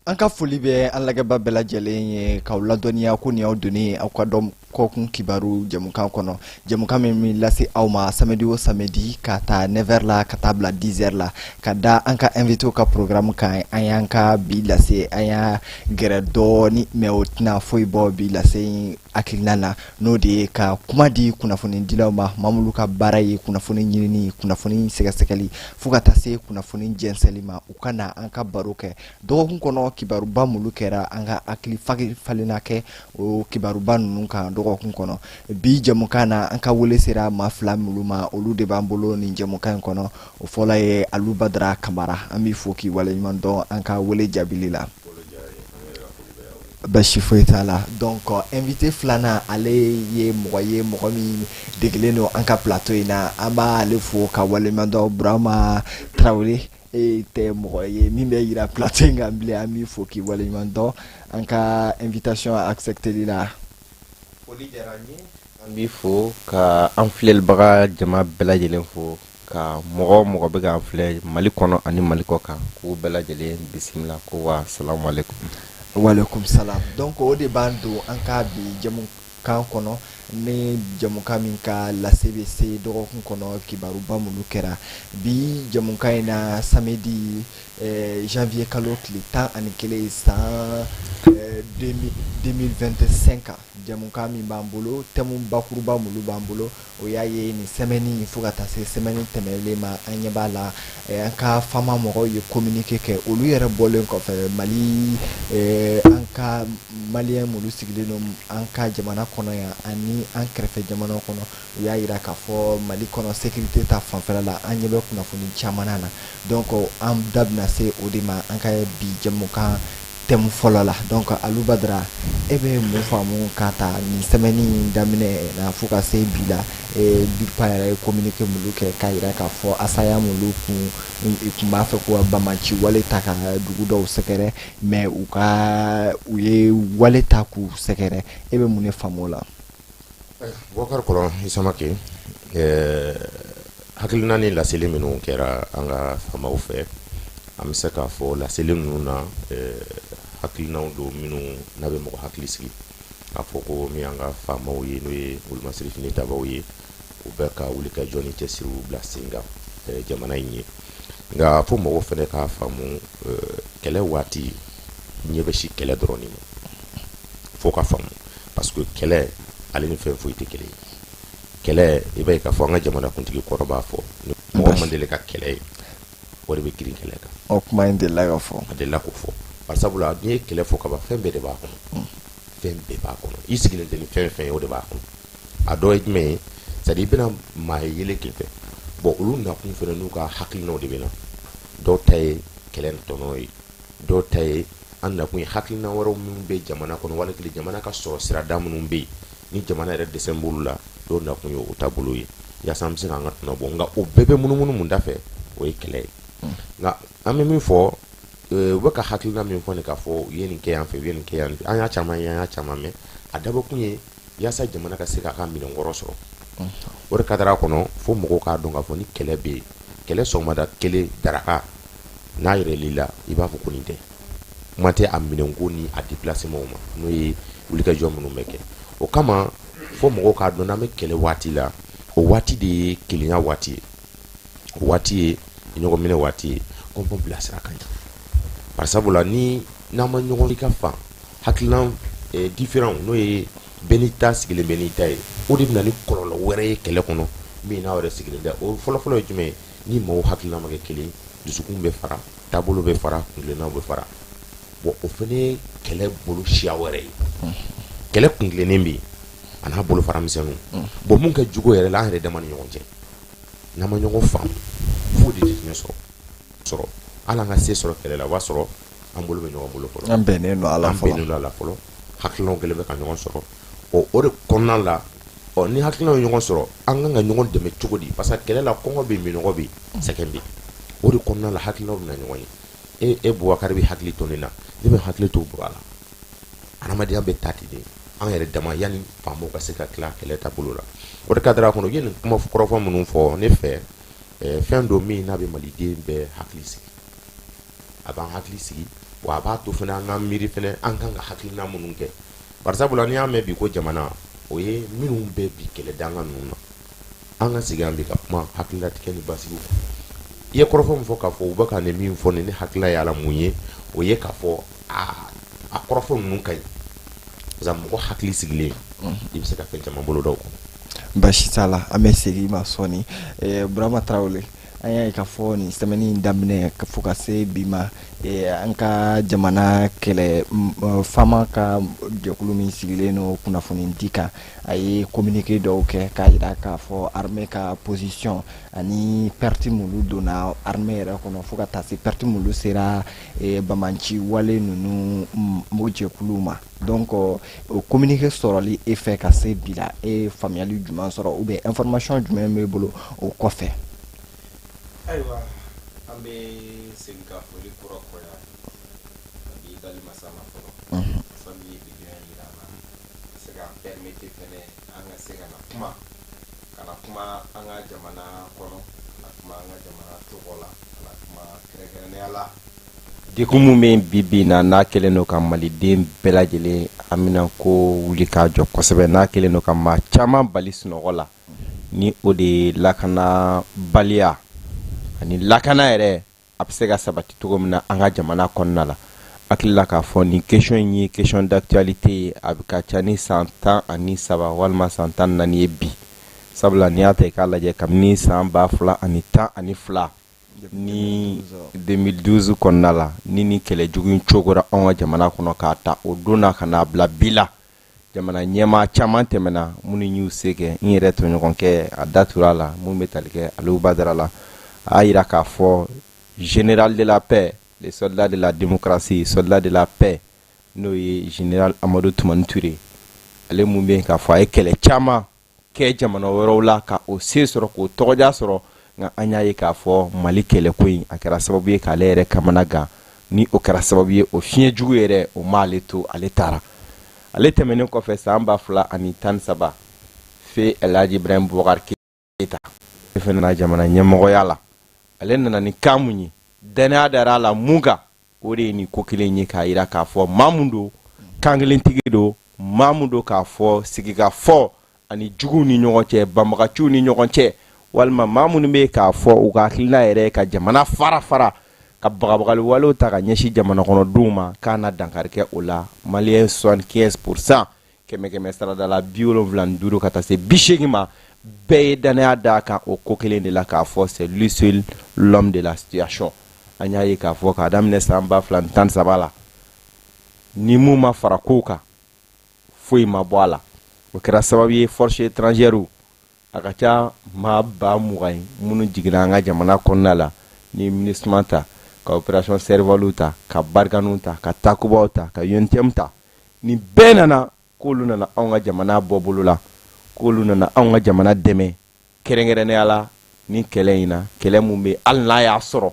An ka foli bɛ an lagɛba bɛɛ lajɛlen ye k'aw ladɔnniya ko nin y'aw donnen aw ka dɔn kɔkun kibaru jamukan kɔnɔ jamukan min bɛ lase aw ma samedi o samedi ka taa 9h la ka taa bila 10h la ka da an ka invité ka programme kan an y'an ka bi lase an y'a gɛrɛ dɔɔni mais o tɛna foyi bɔ bi lase hakilina na n'o de ye ka kuma di kunnafonidilaw ma maa minnu ka baara ye kunnafoni ɲinini kunnafoni sɛgɛsɛgɛli fo ka taa se kunnafoni jɛnsɛnli ma u ka na an ka baro kɛ dɔgɔkun kɔnɔ kibaruba mulu kɛra an ka hakili falenna kɛ o kibaruba ninnu kan dɔgɔkun kɔnɔ bi jamukan na an ka wele sera maa fila mulu ma olu de b'an bolo nin jamukan in kɔnɔ o fɔlɔ ye Alu Badara Kamara an b'i fo k'i waleɲuman dɔn an ka wele jaabili la basi foyi t'a la donc invité filanan ale ye mɔgɔ min degelen don an ka plateau in na an b'ale fo ka waleɲuman dɔn Burama Tarawele tɛ mɔgɔ ye min bɛ yira plateau in kan bilen an b'i fo k'i waleɲuman dɔn an ka invitation accepteli la foli diyara n ye an b'i fo ka an filɛlibaga jama bɛɛ lajɛlen fo ka mɔgɔ bɛ k'an filɛ Mali kɔnɔ ani Mali kɔ kan k'u bɛɛ lajɛlen bisimila ko wa salamu alaikum. Walaikum salam. Donc o de b'an don an ka bi jamukan kɔnɔ ni jamukan min ka lase bɛ se dɔgɔkun kɔnɔ kibaruba minnu kɛra bi jamukan in na samedi janvier kalo tile 11 san 2025 jamukan min b'an bolo thème bakuruba minnu b'an bolo o y'a ye nin semaine fo ka taa se semaine tɛmɛlen ma an ɲɛ b'a la an ka fama mɔgɔw ye communiqué kɛ olu yɛrɛ bɔlen kɔfɛ Mali an ka maliyɛn minnu sigilen don an ka jamana kɔnɔ yan ani an kɛrɛfɛ jamanaw kɔnɔ u y'a yira k'a fɔ Mali kɔnɔ sécurité ta fanfɛla la an ɲɛ bɛ kunnafoni caman na donc an da bɛna se o de ma an ka bi jamukan thème fɔlɔ la donc Alu Badara e bɛ mun faamu ka ta nin semaine daminɛ na fo ka se bi la BICPA yɛrɛ ye communiqué minnu kɛ k'a yira k'a fɔ asaya minnu kun b'a fɛ ko bamaci wale ta ka dugu dɔw sɛgɛrɛ mais u ye wale ta k'u sɛgɛrɛ e bɛ mun de faamu o la. Bokar Kɔrɔ Isamake hakilina ni laseli minnu kɛra an ka faamaw fɛ an bɛ se k'a fɔ laseli ninnu na hakilinaw don minnu n'a bɛ mɔgɔ hakili sigi k'a fɔ ko min y'an ka faamaw ye n'o ye Wolomasiri Finitabaw ye u bɛ ka wuli ka jɔ ni cɛsiriw bila sen kan jamana in ye nka fo mɔgɔw fana k'a faamu kɛlɛ waati ɲɛ bɛ si kɛlɛ dɔrɔn de ma fo ka faamu parce que kɛlɛ ale ni fɛn foyi tɛ kelen ye kɛlɛ i b'a ye k'a fɔ an ka jamana kuntigi kɔrɔ b'a fɔ mɔgɔ man deli ka kɛlɛ ye o de bɛ girin kɛlɛ kan o kuma in delila ka fɔ a delila k'o fɔ bari sabula n'i ye kɛlɛ fɔ kaban fɛn bɛɛ de b'a kɔnɔ fɛn bɛɛ b'a kɔnɔ i sigilen tɛ ni fɛn ye o de b'a kɔnɔ a dɔ ye jumɛn ye c'est à dire i bɛna maa ye yelen k'i fɛ bon olu nakun fana n'u ka hakilinaw de bɛ na dɔw ta ye kɛlɛ tɔnɔ ye dɔw ta ye an nakun ye hakilina wɛrɛw minnu bɛ jamana kɔnɔ wali kelen jamana ka sɔrɔ sirada minnu bɛ yen ni jamana yɛrɛ dɛsɛ b'olu la dɔw nakun ye o taabolo ye yaasa an bɛ se k'an ka tɔnɔ bɔ nka o bɛɛ bɛ munumunu mun da fɛ o ye kɛlɛ ye nka an bɛ min fɔ u bɛ ka hakilina min fɔ nin k'a fɔ u ye nin kɛ yan fɛ u ye nin kɛ yan fɛ an y'a caman ye an y'a caman mɛn a dabɔkun ye yaasa jamana ka se k'a ka minɛnkɔrɔ sɔrɔ o de ka dara kɔnɔ fo mɔgɔw k'a dɔn k'a fɔ ni kɛlɛ bɛ yen kɛlɛ sɔgɔmada kelen daraka n'a yɛrɛl'i la i b'a fɔ ko nin tɛ kuma tɛ a minɛnko ni a déplacement ma n'o ye wulikajɔ minnu bɛ kɛ o kama fo mɔgɔw k'a dɔn n'an bɛ kɛlɛ waati la o waati de ye kelenya waati ye o waati ye ɲɔgɔn minɛ waati ye kɔnpɔn bilasira ka ɲɛ bari sabula ni n'an ma ɲɔgɔn i ka fan hakilina différent n'o ye bɛɛ n'i ta sigilen bɛɛ n'i ta ye o de bɛ na ni kɔlɔlɔ wɛrɛ ye kɛlɛ kɔnɔ min n'aw yɛrɛ sigilen tɛ o fɔlɔfɔlɔ ye jumɛn ye ni mɔgɔw hakilina ma kɛ kelen dusukun bɛ fara taabolo bɛ fara kuntilennaw bɛ fara bon o fana ye kɛlɛ bolo siya wɛrɛ ye kɛlɛ kuntilennen bɛ yen a n'a bolo fara misɛnninw bon mun kɛ jugu yɛrɛ la an yɛrɛ dama ni ɲɔgɔn cɛ n'an ma ɲɔgɔn faamu fo de tɛ sɔrɔ hali an ka se sɔrɔ kɛlɛ la o b'a sɔrɔ an bolo bɛ ɲɔgɔn bolo fɔlɔ an bɛnnen don a la fɔlɔ hakilinaw kɛlen bɛ ka ɲɔgɔn sɔrɔ o de kɔnɔna la ni hakilinaw ye ɲɔgɔn sɔrɔ an kan ka ɲɔgɔn dɛmɛ cogo di parce que kɛlɛ la kɔngɔ bɛ yen minɔgɔ bɛ yen sɛgɛn bɛ yen o de kɔnɔna la hakilinaw bɛ na ɲɔgɔn ye e Bubakari bɛ hakili to ne na ne bɛ hakili to Bubakari la adamadenya bɛ taa ten de an yɛrɛ dama yanni faamaw ka se ka tila kɛlɛ taabolo la o de ka dara kɔnɔ u ye nin kuma kɔrɔfɔ minnu fɔ ne fɛ fɛn dɔ min n'a bɛ maliden bɛɛ hakili sigi a b'an hakili sigi wa a b'a to fana an ka miiri fana an kan ka hakilina minnu kɛ barisabula n'i y'a mɛn bi ko jamana o ye minnu bɛɛ bi kɛlɛdanga ninnu na an ka sigi an bi ka kuma hakililatigɛ ni basigiw i ye kɔrɔfɔ min fɔ k'a fɔ u bɛ ka nin min fɔ nin ne hakilila y'a la mun ye o ye k'a fɔ a kɔrɔfɔ ninnu ka ɲi parce que mɔgɔ hakili sigilen i bɛ se ka fɛn caman bolo daw kɔnɔ basi t'a la an bɛ segin ma sɔɔni Burama Tarawele an y'a ye k'a fɔ nin semaine in daminɛ fo ka se bi ma an ka jamana kɛlɛ fama ka jɛkulu min sigilen no kunnafoni di kan a ye communiqué dɔw kɛ k'a jira k'a fɔ armée ka position ani perte mulu donna armée yɛrɛ kɔnɔ fo ka taa se perte mulu sera bamanci wale ninnu o jɛkuluw ma donc o communiqué sɔrɔli e fɛ ka se bi la e faamuyali jumɛn sɔrɔ ou bien information jumɛn b'e bolo o kɔfɛ. Ayiwa an bɛ segin ka foli kura kɔ yan ka di dali masa ma fɔlɔ fɛn min ye bibiya yira an na ka se ka permettre fɛnɛ an ka se ka na kuma an ka jamana kɔnɔ ka na kuma an ka jamana tɔgɔ la ka na kuma kɛrɛnkɛrɛnnenya la degun min bɛ bi bi in na n'a kɛlen don ka maliden bɛɛ lajɛlen an bɛna ko wuli k'a jɔ kosɛbɛ n'a kɛlen don ka maa caman bali sunɔgɔ la ni o de ye lakanabaliya ani lakana yɛrɛ a bɛ se ka sabati cogo min na an ka jamana kɔnɔna la hakilila k'a fɔ nin question in ye question d'actualité ye a bɛ ka ca ni san 13 walima san 14 ye bi sabula n'i y'a ta i k'a lajɛ kabini san 2012 ni 2012 kɔnɔna la ni nin kɛlɛjugu in cogora anw ka jamana kɔnɔ k'a ta o don na ka n'a bila bi la jamana ɲɛmaa caman tɛmɛna minnu y'u se kɛ n yɛrɛ tɔɲɔgɔnkɛ a datura la mun bɛ tali kɛ Aliyu Badara la a yira k'a fɔ général de la paix les soldats de la démocratie soldats de la paix n'o ye général Amadou Toumani Touré ale mun bɛ k'a fɔ a ye kɛlɛ caman kɛ jamana wɛrɛw la ka o se sɔrɔ k'o tɔgɔja sɔrɔ nka an y'a ye k'a fɔ Mali kɛlɛko in a kɛra sababu ye k'ale yɛrɛ kamana gan ni o kɛra sababu ye o fiɲɛ jugu yɛrɛ o m'ale to ale taara ale tɛmɛnen kɔfɛ san 2013 fe El Hadji Ibrahim Boubacar Keita fɛnɛ na jamana ɲɛmɔgɔya la ale nana ni kan mun ye danaya dara la mun kan o de ye nin ko kelen ye k'a yira k'a fɔ maa mun don kan kelentigi don maa mun don k'a fɔ sigikafɔ ani juguw ni ɲɔgɔn cɛ banbagaciw ni ɲɔgɔn cɛ walima maa minnu bɛ k'a fɔ u ka hakilina yɛrɛ ka jamana fara ka bagabagali walew ta ka ɲɛsin jamana kɔnɔdenw ma k'a na dankari kɛ o la maliyɛn 75% kɛmɛ sarada la 75 ka taa se 80 ma bɛɛ ye danaya d'a kan o ko kelen de la k'a fɔ c'est lui seul l'homme de la situation an y'a ye k'a fɔ k'a daminɛ san 2013 la ni mun ma fara kow kan foyi ma bɔ a la o kɛra sababu ye force étrangère a ka ca maa 20,000 minnu jiginna an ka jamana kɔnɔna la ni MINUSMA ta ka opération Servalu ta ka Barikanu ta ka Takubaw ta ka UNTM ta ni bɛɛ nana k'olu nana anw ka jamana bɔ bolo la k'olu nana anw ka jamana dɛmɛ kɛrɛnkɛrɛnnenya la ni kɛlɛ in na kɛlɛ mun bɛ hali n'a y'a sɔrɔ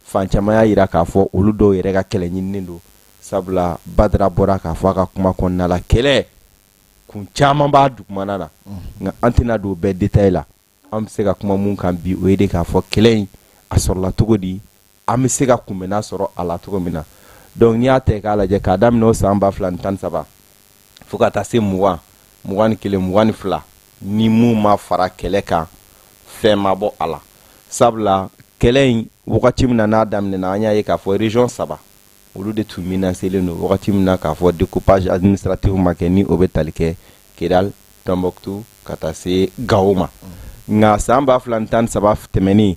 fan caman y'a jira k'a fɔ olu dɔw yɛrɛ ka kɛlɛ ɲininen don sabula Badara bɔra k'a fɔ a ka kuma kɔnɔna la kɛlɛ kun caman b'a dugumana na nka an tɛna don bɛɛ détail la an bɛ se ka kuma mun kan bi o ye de k'a fɔ kɛlɛ in a sɔrɔla cogo di an bɛ se ka kunbɛnna sɔrɔ a la cogo min na donc n'i y'a ta k'a lajɛ k'a daminɛ o san 2013 fo ka taa se 21, 22 ni mun ma fara kɛlɛ kan fɛn ma bɔ a la sabula kɛlɛ in wagati min na n'a daminɛna an y'a ye k'a fɔ région 3 olu de tun menacelen don wagati min na k'a fɔ découpage administratif ma kɛ ni o bɛ tali kɛ Kidal, Tombouctou ka taa se Gao ma nka san 2013 tɛmɛnen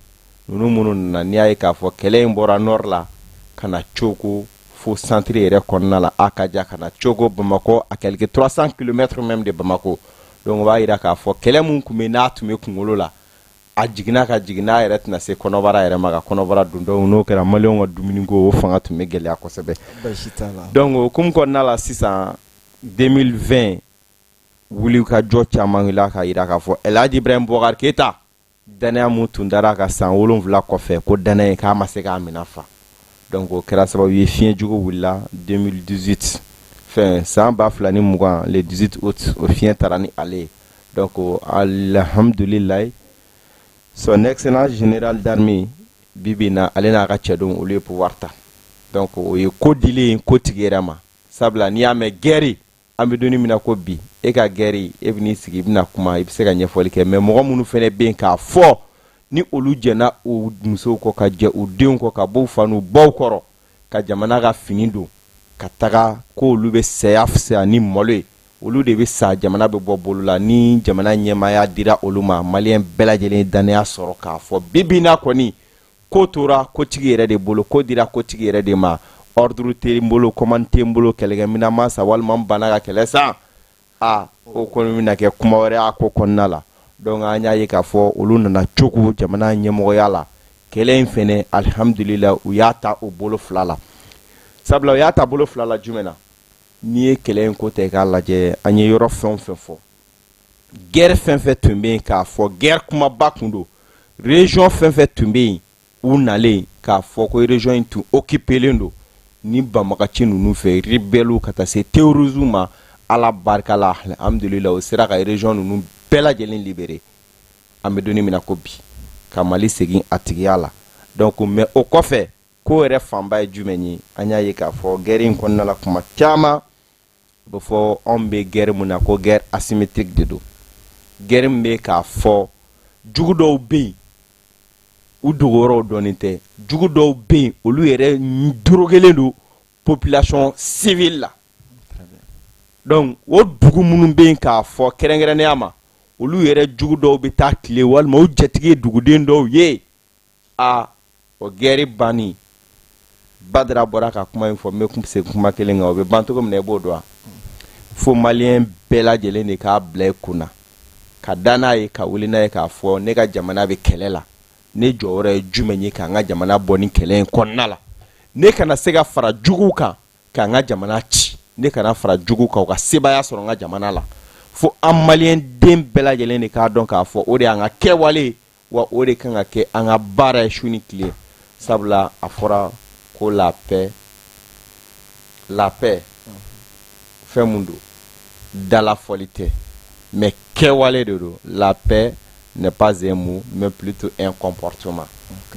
ninnu minnu nana n'i y'a ye k'a fɔ kɛlɛ in bɔra nord la ka na Cogo fo centre yɛrɛ kɔnɔna la Akaja ka na Cogo Bamako à quelques 300 km même de Bamako donc o b'a jira k'a fɔ kɛlɛ mun tun bɛ n'a tun bɛ kunkolo la a jiginna a yɛrɛ tɛna se kɔnɔbara yɛrɛ ma ka kɔnɔbara dun donc n'o kɛra maliyɛnw ka dumuniko o fanga tun bɛ gɛlɛya kosɛbɛ donc o hukumu kɔnɔna la sisan 2020 wuli ka jɔ caman wulila k'a jira k'a fɔ El Hadji Ibrahim Boubacar Keita danaya mun tun dara ka san 7 kɔfɛ ko danaya k'a ma se k'a minɛ fa donc o kɛra sababu ye fiɲɛ jugu wulila 2018 san 2020 le 18 août o fiɲɛ taara ni ale ye donc alhamdulilayi son excellence général d'armée bibi na ale n'a ka cɛdenw olu ye pouvoir ta donc o ye ko dilen ko tigi yɛrɛ ma sabula n'i y'a mɛn gɛri an bɛ donni min na ko bi e ka gɛri e bɛ n'i sigi i bɛna kuma i bɛ se ka ɲɛfɔli kɛ mais mɔgɔ minnu fana bɛ yen k'a fɔ ni olu jɛnna u musow kɔ ka jɛ u denw kɔ ka bɔ u fa n'u baw kɔrɔ ka jamana ka fini don ka taga ko olu bɛ saya fisaya ni malo ye olu de bɛ sa jamana bɛ bɔ bolo la ni jamana ɲɛmaaya dira olu ma maliyɛn bɛɛ lajɛlen danaya sɔrɔ k'a fɔ bi bi in na kɔni ko tora kotigi yɛrɛ de bolo ko dira kotigi yɛrɛ de ma ordre tɛ n bolo commande tɛ n bolo kɛlɛkɛminɛn ma sa walima n banna ka kɛlɛ san o kɔni bɛna kɛ kuma wɛrɛ a ko kɔnɔna la donc an y'a ye k'a fɔ olu nana cogo jamana ɲɛmɔgɔya la kɛlɛ in fɛnɛ alhamdulillah u y'a ta o bolo fila la sabula u y'a ta bolo fila la jumɛn na n'i ye kɛlɛ in ko ta i k'a lajɛ an ye yɔrɔ fɛn o fɛn fɔ guerre fɛn fɛn tun bɛ yen k'a fɔ guerre kumaba kun don région fɛn fɛn tun bɛ yen u nalen k'a fɔ ko région in tun occupélen don ni banbagaci ninnu fɛ rebelles ka taa se terrorisme ma ala barika la alhamdulillah o sera ka région ninnu bɛɛ lajɛlen libéré an bɛ donni min na ko bi ka Mali segin a tigiya la donc mais o kɔfɛ ko yɛrɛ fanba ye jumɛn ye an y'a ye k'a fɔ guerre in kɔnɔna la kuma caman bɛ fɔ anw bɛ guerre mun na ko guerre asymétrique de don guerre min bɛ k'a fɔ jugu dɔw bɛ yen u dogorow dɔɔnin tɛ jugu dɔw bɛ yen olu yɛrɛ dorogelen don population civile la donc o dugu minnu bɛ yen k'a fɔ kɛrɛnkɛrɛnnenya ma olu yɛrɛ jugu dɔw bɛ taa tile walima u jatigi ye duguden dɔw ye o guerre banni Badara bɔra ka kuma in fɔ n bɛ se kuma kelen kan o bɛ ban cogo min na i b'o dɔn fo maliyɛn bɛɛ lajɛlen de k'a bila i kun na ka da n'a ye ka wuli n'a ye k'a fɔ ne ka jamana bɛ kɛlɛ la ne jɔyɔrɔ ye jumɛn ye k'an ka jamana bɔ ni kɛlɛ in kɔnɔna la ne kana se ka fara juguw kan k'an ka jamana ci ne kana fara juguw kan u ka sebaaya sɔrɔ n ka jamana la fo an maliyɛn den bɛɛ lajɛlen de k'a dɔn k'a fɔ o de y'an ka kɛwale wa o de kan ka kɛ an ka baara ye su ni tile sabula a fɔra ko la paix fɛn mun don dalafɔli tɛ mais kɛwale de don la paix n'est pas un mot mais plutôt un comportement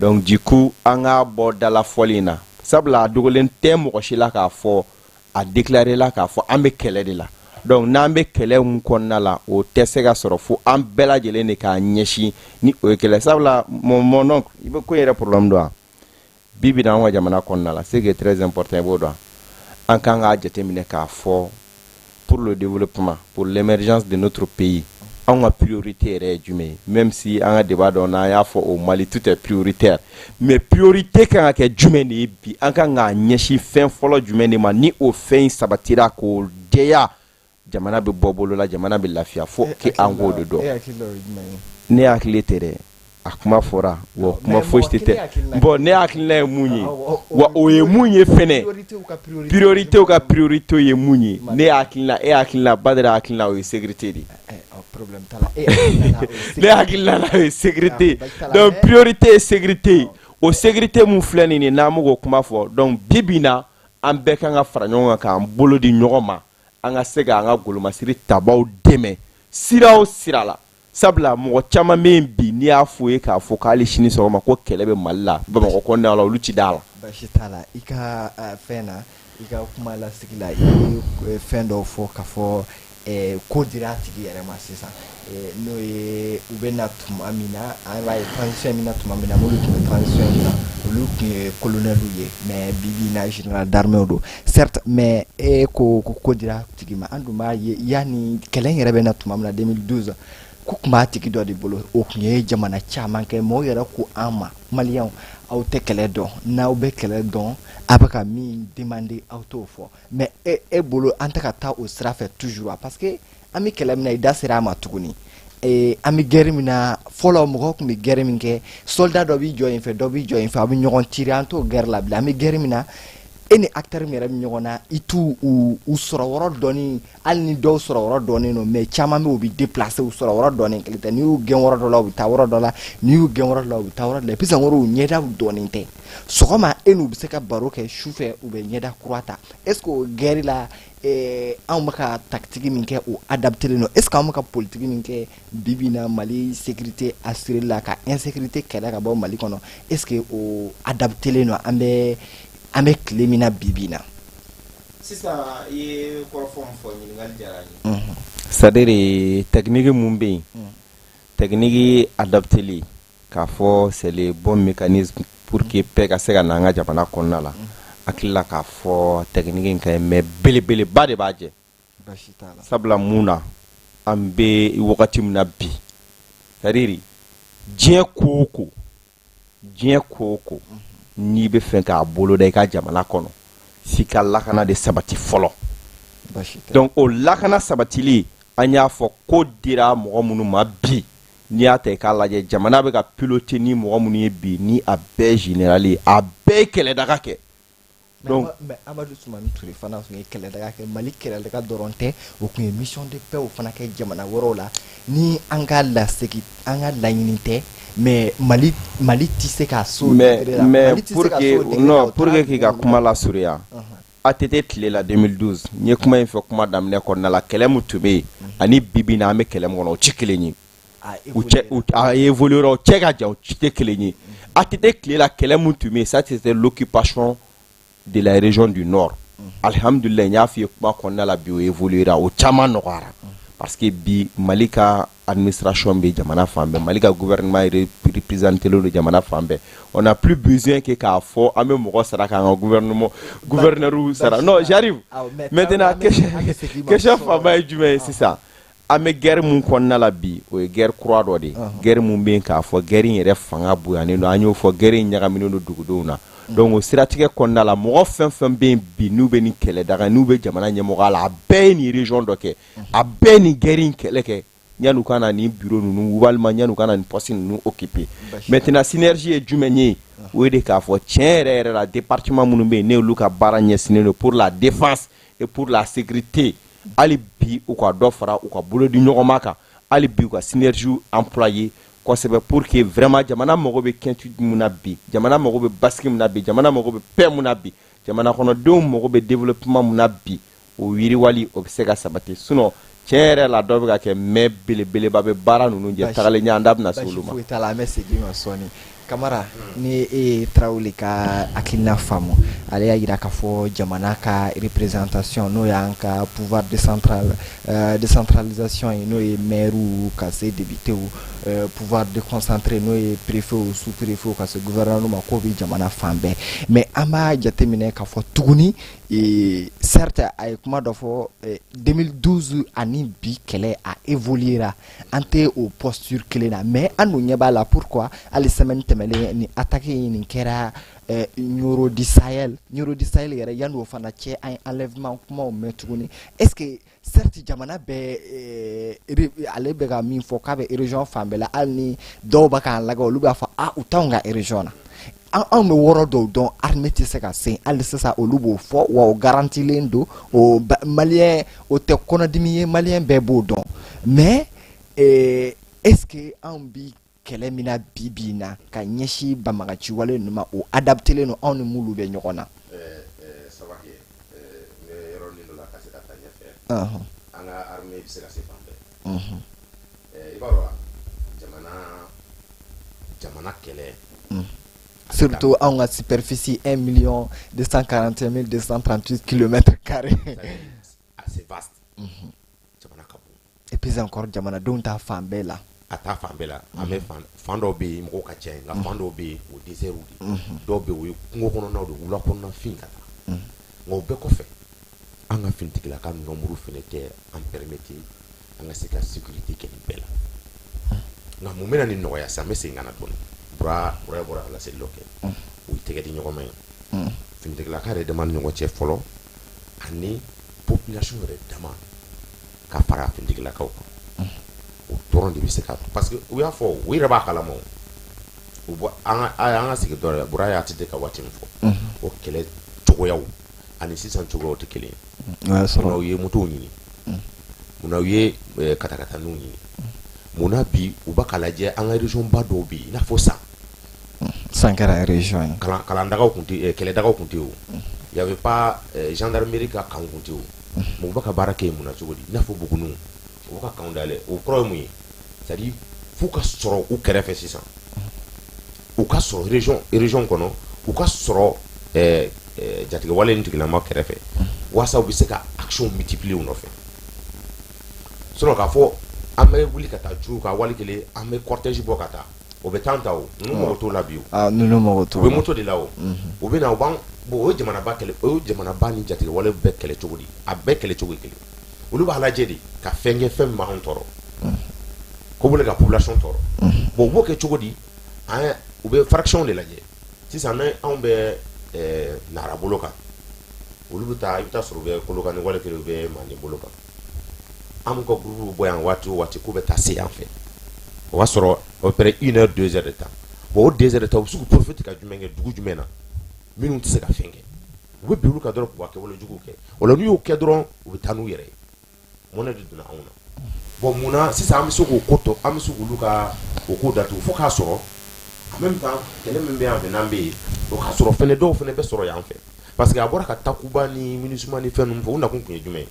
donc du coup an ka bɔ dalafɔli in na sabula a dogolen tɛ mɔgɔ si la k'a fɔ a déclaré la k'a fɔ an bɛ kɛlɛ de la donc n'an bɛ kɛlɛ mun kɔnɔna la o tɛ se ka sɔrɔ fo an bɛɛ lajɛlen de k'a ɲɛsin ni o ye kɛlɛ sabula mon oncle i bɛ ko yɛrɛ problème dɔn bibi na an ka jamana kɔnɔna la c'est que très important i b'o dɔn an kan k'a jateminɛ k'a fɔ pour le développement pour l'émergence de notre pays an ka priorité yɛrɛ ye jumɛn ye même si an ka débat dɔn n'an y'a fɔ au Mali tout est prioritaire mais priorité kan ka kɛ jumɛn de ye bi an kan k'a ɲɛsin fɛn fɔlɔ jumɛn de ma ni o fɛn in sabatira k'o jɛya jamana bɛ bɔ bolo la jamana bɛ lafiya fo ke an k'o de dɔn ne hakili tɛ dɛ a kuma fɔra wa kuma fosi tɛ bon ne hakilina ye mun ye wa o ye mun ye fɛnɛ priorité ka priorité ye mun ye ne hakilina e hakilina Badara hakilina o ye sécurité de ne hakilina o ye sécurité donc priorité ye sécurité o sécurité mun filɛ nin ye n'an bɛ k'o kuma fɔ donc bi bi in na an bɛɛ kan ka fara ɲɔgɔn kan k'an bolo di ɲɔgɔn ma an ka se k'an ka golomasiri tabaw dɛmɛ sira o sira la sabula mɔgɔ caman bɛ yen bi n'i y'a fɔ ye k'a fɔ k'ale sini sɔgɔma ko kɛlɛ bɛ Mali la Bamakɔ kɔnɔna la olu ti d'a la. Basi t'a la i ka fɛn na i ka kuma lasigi la i ye fɛn dɔw fɔ k'a fɔ ko dira a tigi yɛrɛ ma sisan n'o ye u bɛ na tuma min na an b'a ye transition min na tuma min na n'olu tun bɛ transition in na olu tun ye colonels ye mais bibi in na général d'armée don certes mais ko dira a tigi ma an dun b'a ye yanni kɛlɛ in yɛrɛ bɛ na tuma min na 2012 ko tun b'a tigi dɔ de bolo o tun ye jamana caman kɛ mɔgɔw yɛrɛ ko an ma maliyɛnw aw tɛ kɛlɛ dɔn n'aw bɛ kɛlɛ dɔn a bɛ ka min demander aw t'o fɔ mais e bolo an tɛ ka taa o sira fɛ toujours parce que an bɛ kɛlɛ min na i da sera a ma tuguni an bɛ guerre min na fɔlɔ mɔgɔw tun bɛ guerre min kɛ soldat dɔ b'i jɔ yen fɛ dɔ b'i jɔ yen fɛ a bɛ ɲɔgɔn tirer an t'o guerre la bilen an bɛ guerre min na e ni acteur min yɛrɛ bɛ ɲɔgɔn na i t'u u sɔrɔ yɔrɔ dɔɔni hali ni dɔw sɔrɔ yɔrɔ dɔɔni no mais caman bɛ u bɛ déplacer u sɔrɔ yɔrɔ dɔɔni kelen tɛ n'i y'u gɛn yɔrɔ dɔ la u bɛ taa yɔrɔ dɔ la n'i y'u gɛn yɔrɔ dɔ la u bɛ taa yɔrɔ dɔ la puis encore u ɲɛdaw dɔɔni tɛ sɔgɔma e n'u bɛ se ka baro kɛ sufɛ u bɛ ɲɛda kura ta est ce que o guerre la anw bɛ ka tactique min kɛ o adapté len don est ce que anw bɛ ka politique min kɛ bibi in na Mali sécurité assurée la ka insécurité kɛlɛ ka bɔ Mali kɔnɔ est ce que o adapté len don an bɛ an bɛ tile min na bibi na. sisan i ye kɔrɔfɔ min fɔ ɲininkali diyara n ye. c'est-à-dire technique mun bɛ yen technique adapteli k'a fɔ c'est le bon mécanisme pour que bɛɛ ka se ka na an ka jamana kɔnɔna la hakili la k'a fɔ technique in ka ɲi mais belebeleba de b'a jɛ sabula mun na an bɛ wagati min na bi c'est-à-dire diɲɛ ko o ko n'i bɛ fɛ k'a boloda i ka jamana kɔnɔ f'i ka lakana de sabati fɔlɔ donc o lakana sabatili an y'a fɔ ko dira mɔgɔ minnu ma bi n'i y'a ta i k'a lajɛ jamana bɛ ka piloter ni mɔgɔ minnu ye bi ni a bɛɛ général ye a bɛɛ ye kɛlɛdaga kɛ. donc mais Amadou Soumani Touré fana tun ye kɛlɛdaga kɛ Mali kɛlɛdaga dɔrɔn tɛ o tun ye mission de paix o fana kɛ jamana wɛrɛw la ni an ka lasegin an ka laɲini tɛ mais Mali tɛ se k'a so mais pour que k'i ka kuma lasurunya ATT tile la 2012 n ye kuma in fɛ kuma daminɛ kɔnɔna la kɛlɛ min tun bɛ yen ani bibi na an bɛ kɛlɛ min kɔnɔ o tɛ kelen ye a évolué o cɛ ka jan o tɛ kelen ye ATT tile la kɛlɛ min tun bɛ yen ça c'était l'occupation de la région du nord alhamdulillah n y'a f'i ye kuma kɔnɔna la bi o évolué o caman nɔgɔyara parce que bi Mali ka administration bɛ jamana fan bɛɛ Mali ka gouvernement représenté le jamana fan bɛɛ on n'a plus besoin que k'a fɔ an bɛ mɔgɔ sara k'an ka gouverneur sara non j'arrive maintenant question fanba ye jumɛn ye sisan an bɛ guerre mun kɔnɔna la bi o ye guerre kura dɔ de ye guerre mun bɛ yen k'a fɔ guerre in yɛrɛ fanga bonyanen don an y'o fɔ guerre in ɲagaminen don dugudenw na donc o siratigɛ kɔnɔna la mɔgɔ fɛn fɛn bɛ yen bi n'u bɛ nin kɛlɛdaga n'u bɛ jamana ɲɛmɔgɔya la a bɛɛ ye nin région dɔ kɛ a bɛɛ ye nin guerre in kɛlɛ kɛ yan'u ka na nin bureau ninnu walima yan'u ka na nin poste ninnu occuper maintenant synergie ye jumɛn ye o ye de k'a fɔ tiɲɛ yɛrɛ la département minnu bɛ yen n'olu ka baara ɲɛsinnen don pour la défense et pour la sécurité hali bi u ka dɔ fara u ka bolo di ɲɔgɔn ma kan hali bi u ka synergie employé kosɛbɛ pour que vraiment jamana mago bɛ quiétude mun na bi jamana mago bɛ basigi mun na bi jamana mago bɛ paix mun na bi jamana kɔnɔdenw mago bɛ développement mun na bi o yiriwali o bɛ se ka sabati sinon tiɲɛ yɛrɛ la dɔ bɛ ka kɛ mais belebeleba bɛ baara ninnu jɛ tagalen ɲɛ an da bɛna se olu ma. foyi t'a la an bɛ segin ma sɔɔni Kamara ni e ye Traoré ka hakilina faamu ale y'a jira k'a fɔ jamana ka représentation n'o y'an ka pouvoir décentralisation ye n'o ye maire ka se député pouvoir déconcentré n'o ye préfet ou sous-préfet ka se gouvernement ma k'o bɛ jamana fan bɛɛ mais an b'a jateminɛ k'a fɔ tuguni certes a ye kuma dɔ fɔ 2012 ani bi kɛlɛ a évoluera an tɛ o posture kelen na mais an dun ɲɛ b'a la pourquoi hali semaine tɛmɛnen ni attaque nin kɛra Nioro du Sahel yɛrɛ yanni o fana cɛ an ye enlèvement kumaw mɛn tuguni est-ce que certes jamana bɛ ale bɛ ka min fɔ k'a bɛ région fan bɛɛ la hali ni dɔw bɛ k'an lagɛ olu b'a fɔ u t'anw ka région na anw bɛ wɔrɔ dɔw dɔn armée tɛ se ka se hali sisan olu b'o fɔ wa o garantilen don o maliyɛn o tɛ kɔnɔdimi ye maliyɛn bɛɛ b'o dɔn mais est-ce que anw bi kɛlɛ min na bi na ka ɲɛsin banbagaci wale ninnu ma o adaptelen don anw ni m'olu bɛ ɲɔgɔn na. Sabaki n bɛ yɔrɔnin dɔ la ka se ka taa ɲɛfɛ an ka armée bɛ se ka se fan bɛɛ i b'a dɔn jamana kɛlɛ surtout anw ka superficie 1 241 238 km². c'est vaste jamana ka bon et puis encore jamanadenw ta fan bɛɛ la a taa fan bɛɛ la an bɛ fan dɔw bɛ yen mɔgɔw ka ca yen nka fan dɔw bɛ yen o désert de dɔw bɛ yen o ye kungo kɔnɔnaw de wula kɔnɔna fin ka taa nka o bɛɛ kɔfɛ an ka finitigilaka nombre fana tɛ an permettre an ka se ka sécurité kɛ nin bɛɛ la nka mun bɛna nin nɔgɔya sisan an bɛ segin ka na dɔɔni bɔra laseli dɔ kɛ o ye tɛgɛ di ɲɔgɔn ma ye finitigilaka yɛrɛ dama ni ɲɔgɔn cɛ fɔlɔ ani population yɛrɛ dama ka fara finitigilakaw kan o dɔrɔn de bɛ se ka parce que u y'a fɔ u yɛrɛ b'a kalama o bɔ an ka sigi dɔ la bɔra y'a tɛ ka waati min fɔ o kɛlɛ cogoyaw ani sisan cogoyaw tɛ kelen ye munna u ye motow ɲini munna u ye katakataninw ɲini munna bi u b'a ka lajɛ an ka région ba dɔw bɛ yen i n'a fɔ san kɛra région ye kalandagaw kun tɛ kɛlɛdagaw kun tɛ o y avait pas gendarmerie ka kan kun tɛ o mais u b'a ka baara kɛ yen munna cogo di i n'a fɔ Buguni u ka kan dayɛlɛ o kɔrɔ ye mun ye c'est à dire f'u ka sɔrɔ u kɛrɛfɛ sisan u ka sɔrɔ région kɔnɔ u ka sɔrɔ jatigɛ wale ni tigilama kɛrɛfɛ waasa u bɛ se ka action multiplier u nɔfɛ sinon k'a fɔ an bɛ wuli ka taa ju ka wali kelen an bɛ cortège bɔ ka taa o bɛ temps ta o ninnu mɔgɔ t'o la bi o ninnu mɔgɔ t'o la u bɛ moto de la o u bɛ na u b'an bon o ye jamanaba kɛlɛ o ye jamanaba ni jatigɛ wale bɛɛ kɛlɛ cogo di a bɛɛ kɛlɛ cogo ye kelen olu b'a lajɛ de ka fɛn kɛ fɛn min b'anw tɔɔrɔ ko bolo ka population tɔɔrɔ bon u b'o kɛ cogo di an u bɛ fraction de lajɛ sisan anw bɛ nara bolo kan olu bɛ taa i bɛ taa sɔrɔ u bɛ Kolokani wale kelen u bɛ Mande bolo kan an ka groupe bɔ yan waati o waati k'u bɛ taa se yan fɛ o b'a sɔrɔ à peu près 1 heure 2 heures de temps bon o 2 heures de temps u bɛ se k'u profiter ka jumɛn kɛ dugu jumɛn na minnu tɛ se ka fɛn kɛ u bɛ bin olu kan dɔrɔn k'u ka kɛwale juguw kɛ o la n'u y'o kɛ dɔrɔn u bɛ taa n'u yɛrɛ ye mɔnɛ de donna anw na bon munna sisan an bɛ se k'o ko tɔ an bɛ se k'olu ka o ko datugu fo k'a sɔrɔ en même temps kɛlɛ min bɛ yan fɛ n'an bɛ yen o k'a sɔrɔ fɛnɛ dɔw fɛnɛ bɛ sɔrɔ yan fɛ parce que a bɔra ka takuba ni MINUSMA ni fɛn ninnu fɔ u nakun tun ye jumɛn ye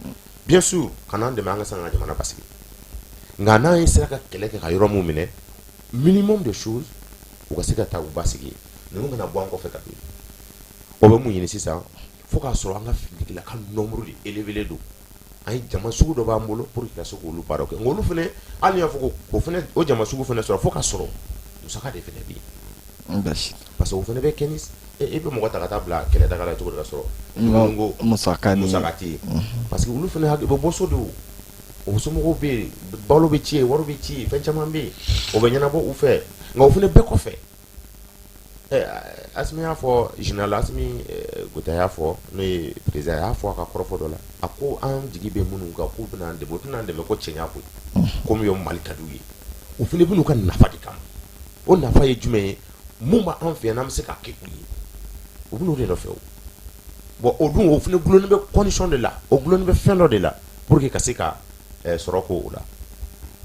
bien sûr ka n'an dɛmɛ an ka se ka jamana basigi nka n'an ye sera ka kɛlɛ kɛ ka yɔrɔ mun minɛ minimum de choses u ka se ka taa u basigi ninnu kana bɔ an kɔfɛ ka don o bɛ mun ɲini sisan fo k'a sɔrɔ an ka finitigi ka nombre de élevé don an ye jama sugu dɔ b'an bolo pour que ka se k'olu baaraw kɛ nka olu fɛnɛ hali y'a fɔ ko o fɛnɛ o jama sugu fɛnɛ sɔrɔ fo k'a sɔrɔ musaka de fɛnɛ bɛ yen parce que o fɛnɛ bɛ kɛ ni e bɛ mɔgɔ ta ka taa bila kɛlɛ daga la cogo di ka sɔrɔ ko musaka tɛ yen parce que olu fɛnɛ hakili bɛ bɔ so de o somɔgɔw bɛ yen balo bɛ ci wari bɛ ci fɛn caman bɛ yen o bɛ ɲɛnabɔ u fɛ nka o fɛnɛ bɛɛ kɔfɛ Asimi y'a fɔ général Asimi Goita y'a fɔ n'o ye président y'a fɔ a ka kɔrɔfɔ dɔ la a ko an jigi bɛ minnu kan k'u bɛna an dɛmɛ u tɛna an dɛmɛ ko cɛnya koyi komi ye Mali ka d'u ye u fɛnɛ bɛ n'u ka nafa de kama o nafa ye jumɛn ye mun b'an fɛ yan n'an bɛ se ka kɛ u ye u bɛ n'o de nɔfɛ o bon o dun o fɛnɛ gulonnen bɛ condition de la o gulonnen bɛ fɛn dɔ de la pour que ka se ka sɔrɔ k'o la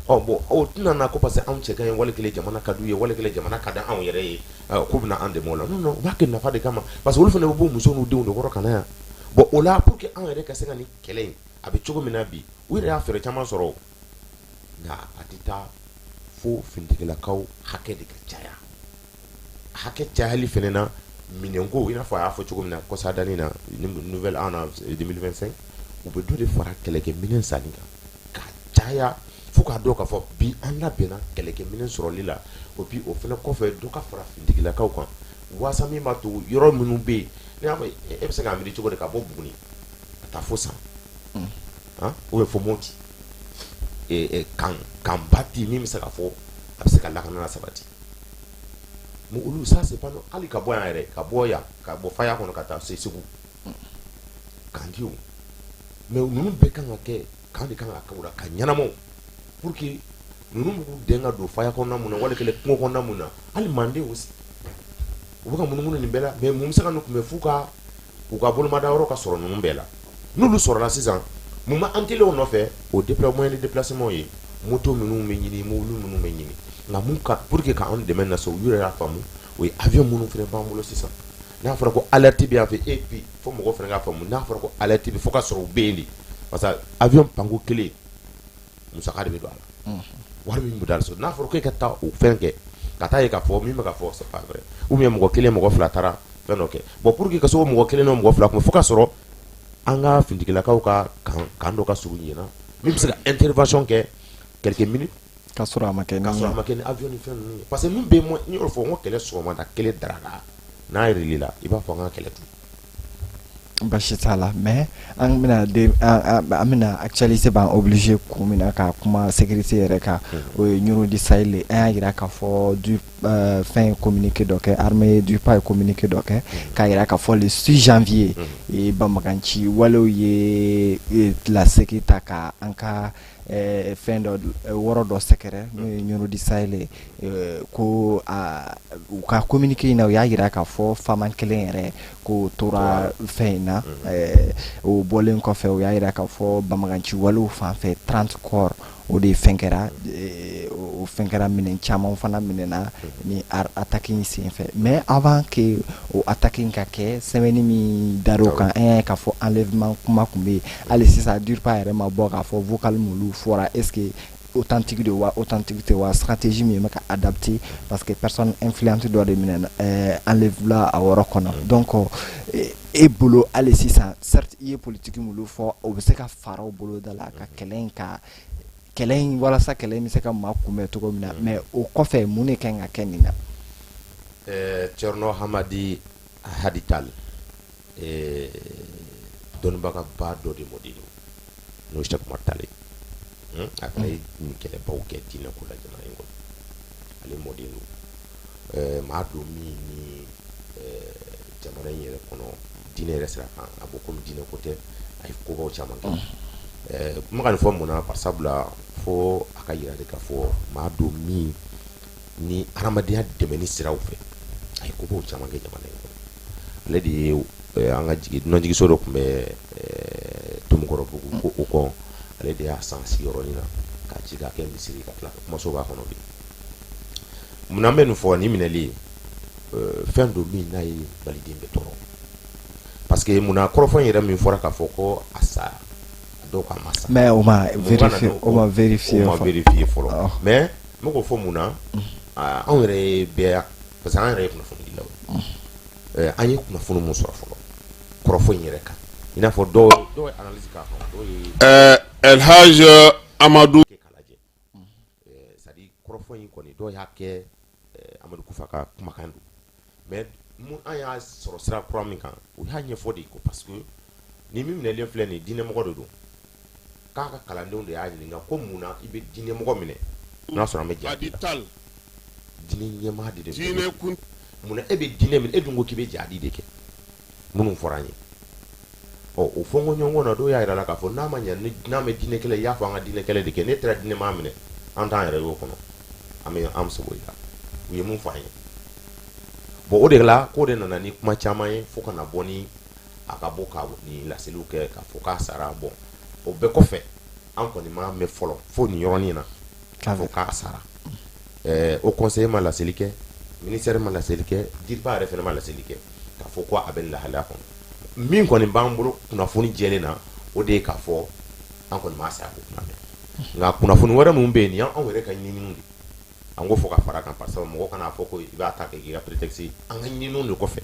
bon o tɛna na ko parce que anw cɛ ka ɲi wali kelen jamana ka d'u ye wali kelen jamana ka di anw yɛrɛ ye k'u bɛna an dɛmɛ o la non non u b'a kɛ nafa de kama parce que olu fɛnɛ bɛ bɔ muso n'u denw de kɔrɔ ka na yan bon o la pour que anw yɛrɛ ka se ka nin kɛlɛ in a bɛ cogo min na bi u yɛrɛ y'a fɛɛrɛ caman sɔrɔ nka a tɛ taa fo finitigilakaw hakɛ de ka caya hakɛ cayali fɛnɛ na minɛnko i n'a fɔ a y'a fɔ cogo min na kɔsa danni na nouvelle an na 2025 u bɛ dɔ de fara kɛlɛkɛminɛn sanni kan ka caya fo k'a dɔn k'a fɔ bi an labɛnna kɛlɛkɛminɛn sɔrɔli la o bi o fɛnɛ kɔfɛ dɔ ka fara finitigilakaw kan waasa min b'a to yɔrɔ minnu bɛ yen n'i y'a fɔ e bɛ se k'a miiri cogo di ka bɔ Buguni ka taa fo San ou bien fo Mɔti kan ba ten min bɛ se ka fɔ a bɛ se ka lakana la sabati mais olu ça c'est pas hali ka bɔ yan yɛrɛ ka bɔ yan ka bɔ Faya kɔnɔ ka taa se Segu kan di o mais ninnu bɛɛ kan ka kɛ kan de kan ka kɛ o la ka ɲɛnamaw pour que ninnu b'u den ka don Faya kɔnɔna mun na wali kelen kungo kɔnɔna mun na hali Mande aussi u bɛ ka munumunu nin bɛɛ la mais mun bɛ se ka n'u kunbɛn f'u ka u ka bolomada yɔrɔ ka sɔrɔ ninnu bɛɛ la n'olu sɔrɔla sisan mun bɛ an teliya o nɔfɛ o moyen de déplacement ye moto minnu bɛ ɲini mobile minnu bɛ ɲini nka mun ka pour que k'an dɛmɛ na se u yɛrɛ y'a faamu o ye avion minnu fana b'an bolo sisan n'a fɔra ko alerte bɛ yan fɛ et puis fo mɔgɔw fana k'a faamu n'a fɔra ko alerte bɛ fo ka sɔrɔ u bɛ yen de parce que avion panko kelen musaka de bɛ don a la wari min bɛ don a la so n'a fɔra ko e ka taa o fɛn kɛ ka taa ye k'a fɔ min bɛ ka fɔ c'est pas vrai ou bien mɔgɔ kelen mɔgɔ fila taara fɛn dɔ kɛ bon pour que ka se o mɔgɔ kelen n'o mɔgɔ fila kun fo ka sɔrɔ an ka finitigilakaw ka kan dɔ ka surun ɲɛna min bɛ se ka intervention kɛ quelques minutes ka sɔrɔ a ma kɛ ni avion ni fɛn ninnu ye parce que min bɛ n y'o fɔ n ko kɛlɛ sɔgɔmada kelen daraka n'a yɛrɛli la i b'a fɔ an ka kɛlɛ tun basi t'a la mais an bɛna actualité b'an obligé kun min na ka kuma sécurité yɛrɛ kan o ye Ɲurudi Sahel an y'a jira k'a fɔ fɛn ye communiqué dɔ kɛ armée du pas ye communiqué dɔ kɛ k'a jira k'a fɔ le 6 janvier Banbaganci walew ye lasegin ta ka an ka fɛn dɔ wɔrɔ dɔ sɛgɛrɛ n'o ye Ɲurudi Sahel ko u ka communiqué in na u y'a jira k'a fɔ fama kelen yɛrɛ ko tora fɛn in na o bɔlen kɔfɛ u y'a jira k'a fɔ Banbaganci walew fan fɛ 30 corps o de fɛn kɛra o fɛn kɛra minɛn caman fana minɛna ni attaque in senfɛ mais avant que o attaque in ka kɛ semaine min dar'o kan an y'a ye k'a fɔ enlèvement kuma tun bɛ yen hali sisan DURPA yɛrɛ ma bɔ k'a fɔ vocal m'olu fɔra est ce que authentique de wa authenticité wa stratégie mi maka adapté parce que personne influente doit de minen enlève là à worokono donc e bolo ale sisan certes il est politique mulu fo o be se ka faro bolo dala ka kelen wala sa kelen mi se ka ma kume to mina mais o kofe mune kan ga kenina Cerno Hamadi Hadital don baga ba do de modino no shtak martale après ni kele baw ke dina ko la jama ngol ale modino ma do mi ni jamana yere kono dine resra abo comme dine côté ay ko baw chama magan fo mona par sabla fo akayira de ka fo ma do mi ni aramadiya demeni siraw fe ay ko baw chama ge jamana ngol le di anga jigi no jigi soro kumbe tumukoro bugu ko ale de asansi yoronina ka jiga ke misiri ka tla mo so ba hono bi munambe no fo ni mineli fendo mi nay balidimbe toro parce que muna korofon yere mi fora ka foko asa do ka masa mais on m'a vérifié folo mais mo ko fo muna on yere be parce que on yere ko fo dilaw anye kuna fo mo so folo korofon yere ka ina fo do analyse ka do El Haj Amadou c'est-à-dire korofon yi ko ni do ya ke Amadou Kufaka kumakandu mais mun aya soro sira kura kan o ya ɲɛfɔ de ko parce que ni min minɛlen filɛ nin diinɛ mɔgɔ de don k'a ka kalandenw de y'a ɲininka ko mun na i bɛ diinɛ mɔgɔ minɛ n'a sɔrɔ an bɛ jaabi la diinɛ ɲɛmaa de don mun na e bɛ diinɛ minɛ e dun ko k'i bɛ jaadi de kɛ minnu fɔra an ye o fɔnkɔ ɲɔgɔn na dɔw y'a yira la k'a fɔ n'a ma ɲɛ n'a mɛ diinɛ kɛlɛ i y'a fɔ an ka diinɛ kɛlɛ de kɛ ne taara diinɛ maa minɛ an t'an yɛrɛ y'o kɔnɔ an bɛ sɛbɛn o la u ye mun fɔ an ye bon o de la ko de nana ni kuma caman ye fo kana bɔ ni a ka bɔ ka ni laseliw kɛ ka fɔ k'a sara bon o bɛɛ kɔfɛ an kɔni ma mɛn fɔlɔ fo nin yɔrɔnin na k'a fɔ k'a sara o conseiller ma laseli kɛ ministère ma laseli kɛ diriba yɛrɛ fana ma laseli kɛ k'a fɔ ko a bɛ nin lahalaya kɔnɔ min kɔni b'an bolo kunnafoni jɛlen na o de ye k'a fɔ an kɔni m'a saya ko kuma mɛn nka kunnafoni wɛrɛ minnu bɛ yen nin y'anw yɛrɛ ka ɲininiw de an ko fɔ ka fara kan parce que mɔgɔ kana fɔ ko i b'a ta kɛ k'i ka prétexte an ka ɲininiw de kɔfɛ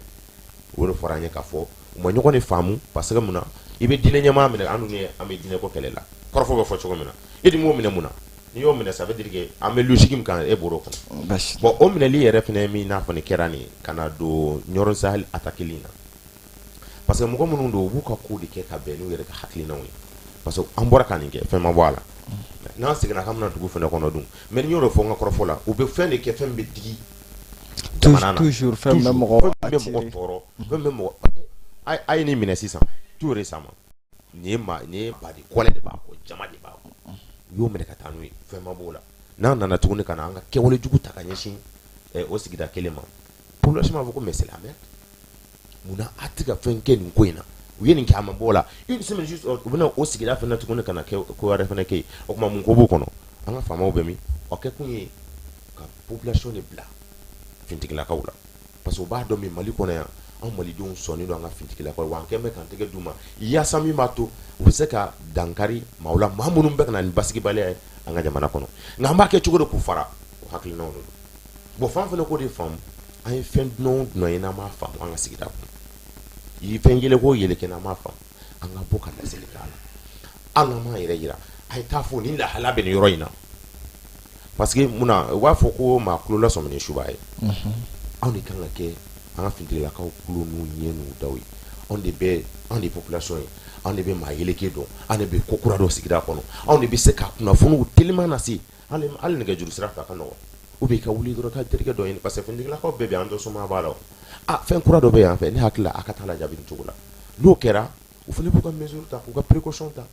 o de fɔra an ye k'a fɔ u ma ɲɔgɔn de faamu parce que mun na i bɛ diinɛ ɲɛmaa minɛ an dun ye an bɛ diinɛ ko kɛlɛ la kɔrɔfɔ bɛ fɔ cogo min na e dun m'o minɛ mun na n'i y'o minɛ ça veut dire que an bɛ logique min kan e bɔr'o kɔnɔ bon o minɛli yɛrɛ fana ye min n'a fɔ nin kɛra nin ka na don ɲɔrɔ sahel attaqueli na parce que mɔgɔ minnu don u b'u ka ko de kɛ ka bɛn n'u yɛrɛ ka hakilinaw ye parce que an bɔra ka nin kɛ fɛn ma bɔ a la n'an seginna k'an bɛna dugu fana kɔnɔ dun mais ni y'o de fɔ n ka kɔrɔfɔ la u bɛ fɛn de kɛ fɛn bɛ digi jamana na toujours fɛn bɛ mɔgɔ tɔɔrɔ fɛn bɛ mɔgɔ a ye nin minɛ sisan tout récemment nin ye badi kɔlɛ de b'a kɔ jama de b'a kɔ u y'o minɛ ka taa n'u ye fɛn ma b'o la n'an nana tuguni ka na an ka kɛwale jugu ta ka ɲɛsin o sigida kelen ma population b'a fɔ ko mais c'est la merde munna a tɛ ka fɛn kɛ nin ko in na u ye nin kɛ a ma bɔ la une semaine juste u bɛna o sigida fana tuguni ka na kɛ ko wɛrɛ fana kɛ yen o tuma mun ko b'o kɔnɔ an ka faamaw bɛ min o kɛ kun ye ka population de bila fintigilakaw la parce que u b'a dɔn min Mali kɔnɔ yan an malidenw sɔnnen don an ka fintigilakaw wa an kɛn bɛ k'an tɛgɛ d'u ma yaasa min b'a to u bɛ se ka dankari maaw la maa minnu bɛ ka na nin basigibaliya ye an ka jamana kɔnɔ nka an b'a kɛ cogo de k'u fara o hakilinaw de don bon fan fana k'o de faamu an ye fɛn dunan ye n'an m'a faamu an ka sigida kɔnɔ i fɛn yɛlɛ ko yɛlɛ kɛ n'an m'a faamu an ka bɔ ka laseli k'a la an m'an yɛrɛ yira a ye taa fɔ ni lahala bɛ nin yɔrɔ in na parce que munna u b'a fɔ ko maa kulo lasɔmi ni suba ye anw de kan ka kɛ an ka fintigilakaw kulo n'u ɲɛ n'u daw ye anw de population ye anw de bɛ maa yeleke dɔn anw de bɛ ko kura dɔ sigida kɔnɔ anw de bɛ se ka kunnafoniw teliman lase hali nɛgɛjuru sira fɛ a ka nɔgɔn ou bien i ka wuli dɔrɔn ka terikɛ dɔ ɲini parce que fintigilakaw bɛɛ bɛ an dɔ soma b'a la o fɛn kura dɔ bɛ yan fɛ ne hakili la a ka taa lajaabi nin cogo la n'o kɛra u fana b'u ka mesure ta k'u ka précaution ta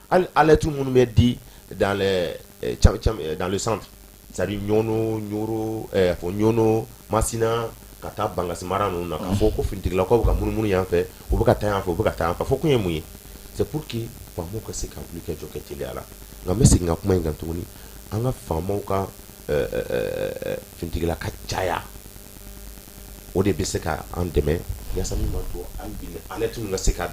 hali alerte minnu bɛ di dans le centre c'est-à-dire Ɲono Masina ka taa Bangasi mara ninnu na k'a fɔ ko fintigilakaw bɛ ka munumunu yan fɛ u bɛ ka taa yan fɛ u bɛ ka taa yan fɛ fɔ kun ye mun ye c'est pour que faamaw ka se ka wuli ka jɔ kɛ teliya la nka n bɛ segin ka kuma in kan tuguni an ka faamaw ka fintigila ka caya o de bɛ se ka an dɛmɛ yaasa min b'a to hali bi alerte ninnu ka se ka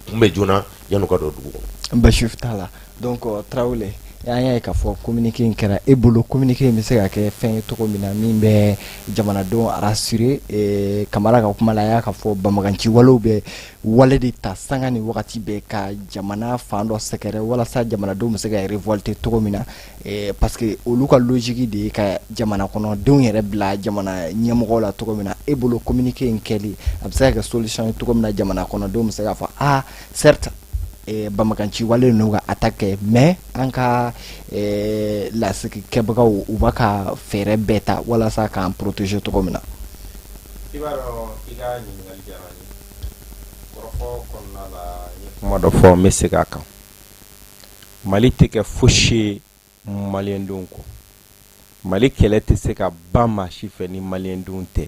kunbɛ joona yan'u ka don dugu kɔnɔ. Bachir t'a la donc Traoré an y'a ye k'a fɔ communiqué in kɛra e bolo communiqué in bɛ se ka kɛ fɛn ye cogo min na min bɛ jamanadenw rassurer Kamara ka kuma la a y'a k'a fɔ banbaganci walew bɛ wale de ta sanga ni wagati bɛɛ ka jamana fan dɔ sɛgɛrɛ walasa jamanadenw bɛ se ka révolter cogo min na parce que olu ka logique de ye ka jamana kɔnɔdenw yɛrɛ bila jamana ɲɛmɔgɔw la cogo min na e bolo communiqué in kɛli a bɛ se ka kɛ solution ye cogo min na jamana kɔnɔdenw bɛ se k'a fɔ certes banbaganci wale n'u ka attaque mais an ka lasigikɛbagaw u b'a ka fɛɛrɛ bɛɛ ta walasa k'an protéger cogo min na. I b'a dɔn i ka ɲininkali diyara n ye kɔrɔfɔ kɔnɔna la n ye kuma dɔ fɔ n bɛ segin a kan Mali tɛ kɛ fosi ye maliyɛndenw kɔ Mali kɛlɛ tɛ se ka ban maa si fɛ ni maliyɛndenw tɛ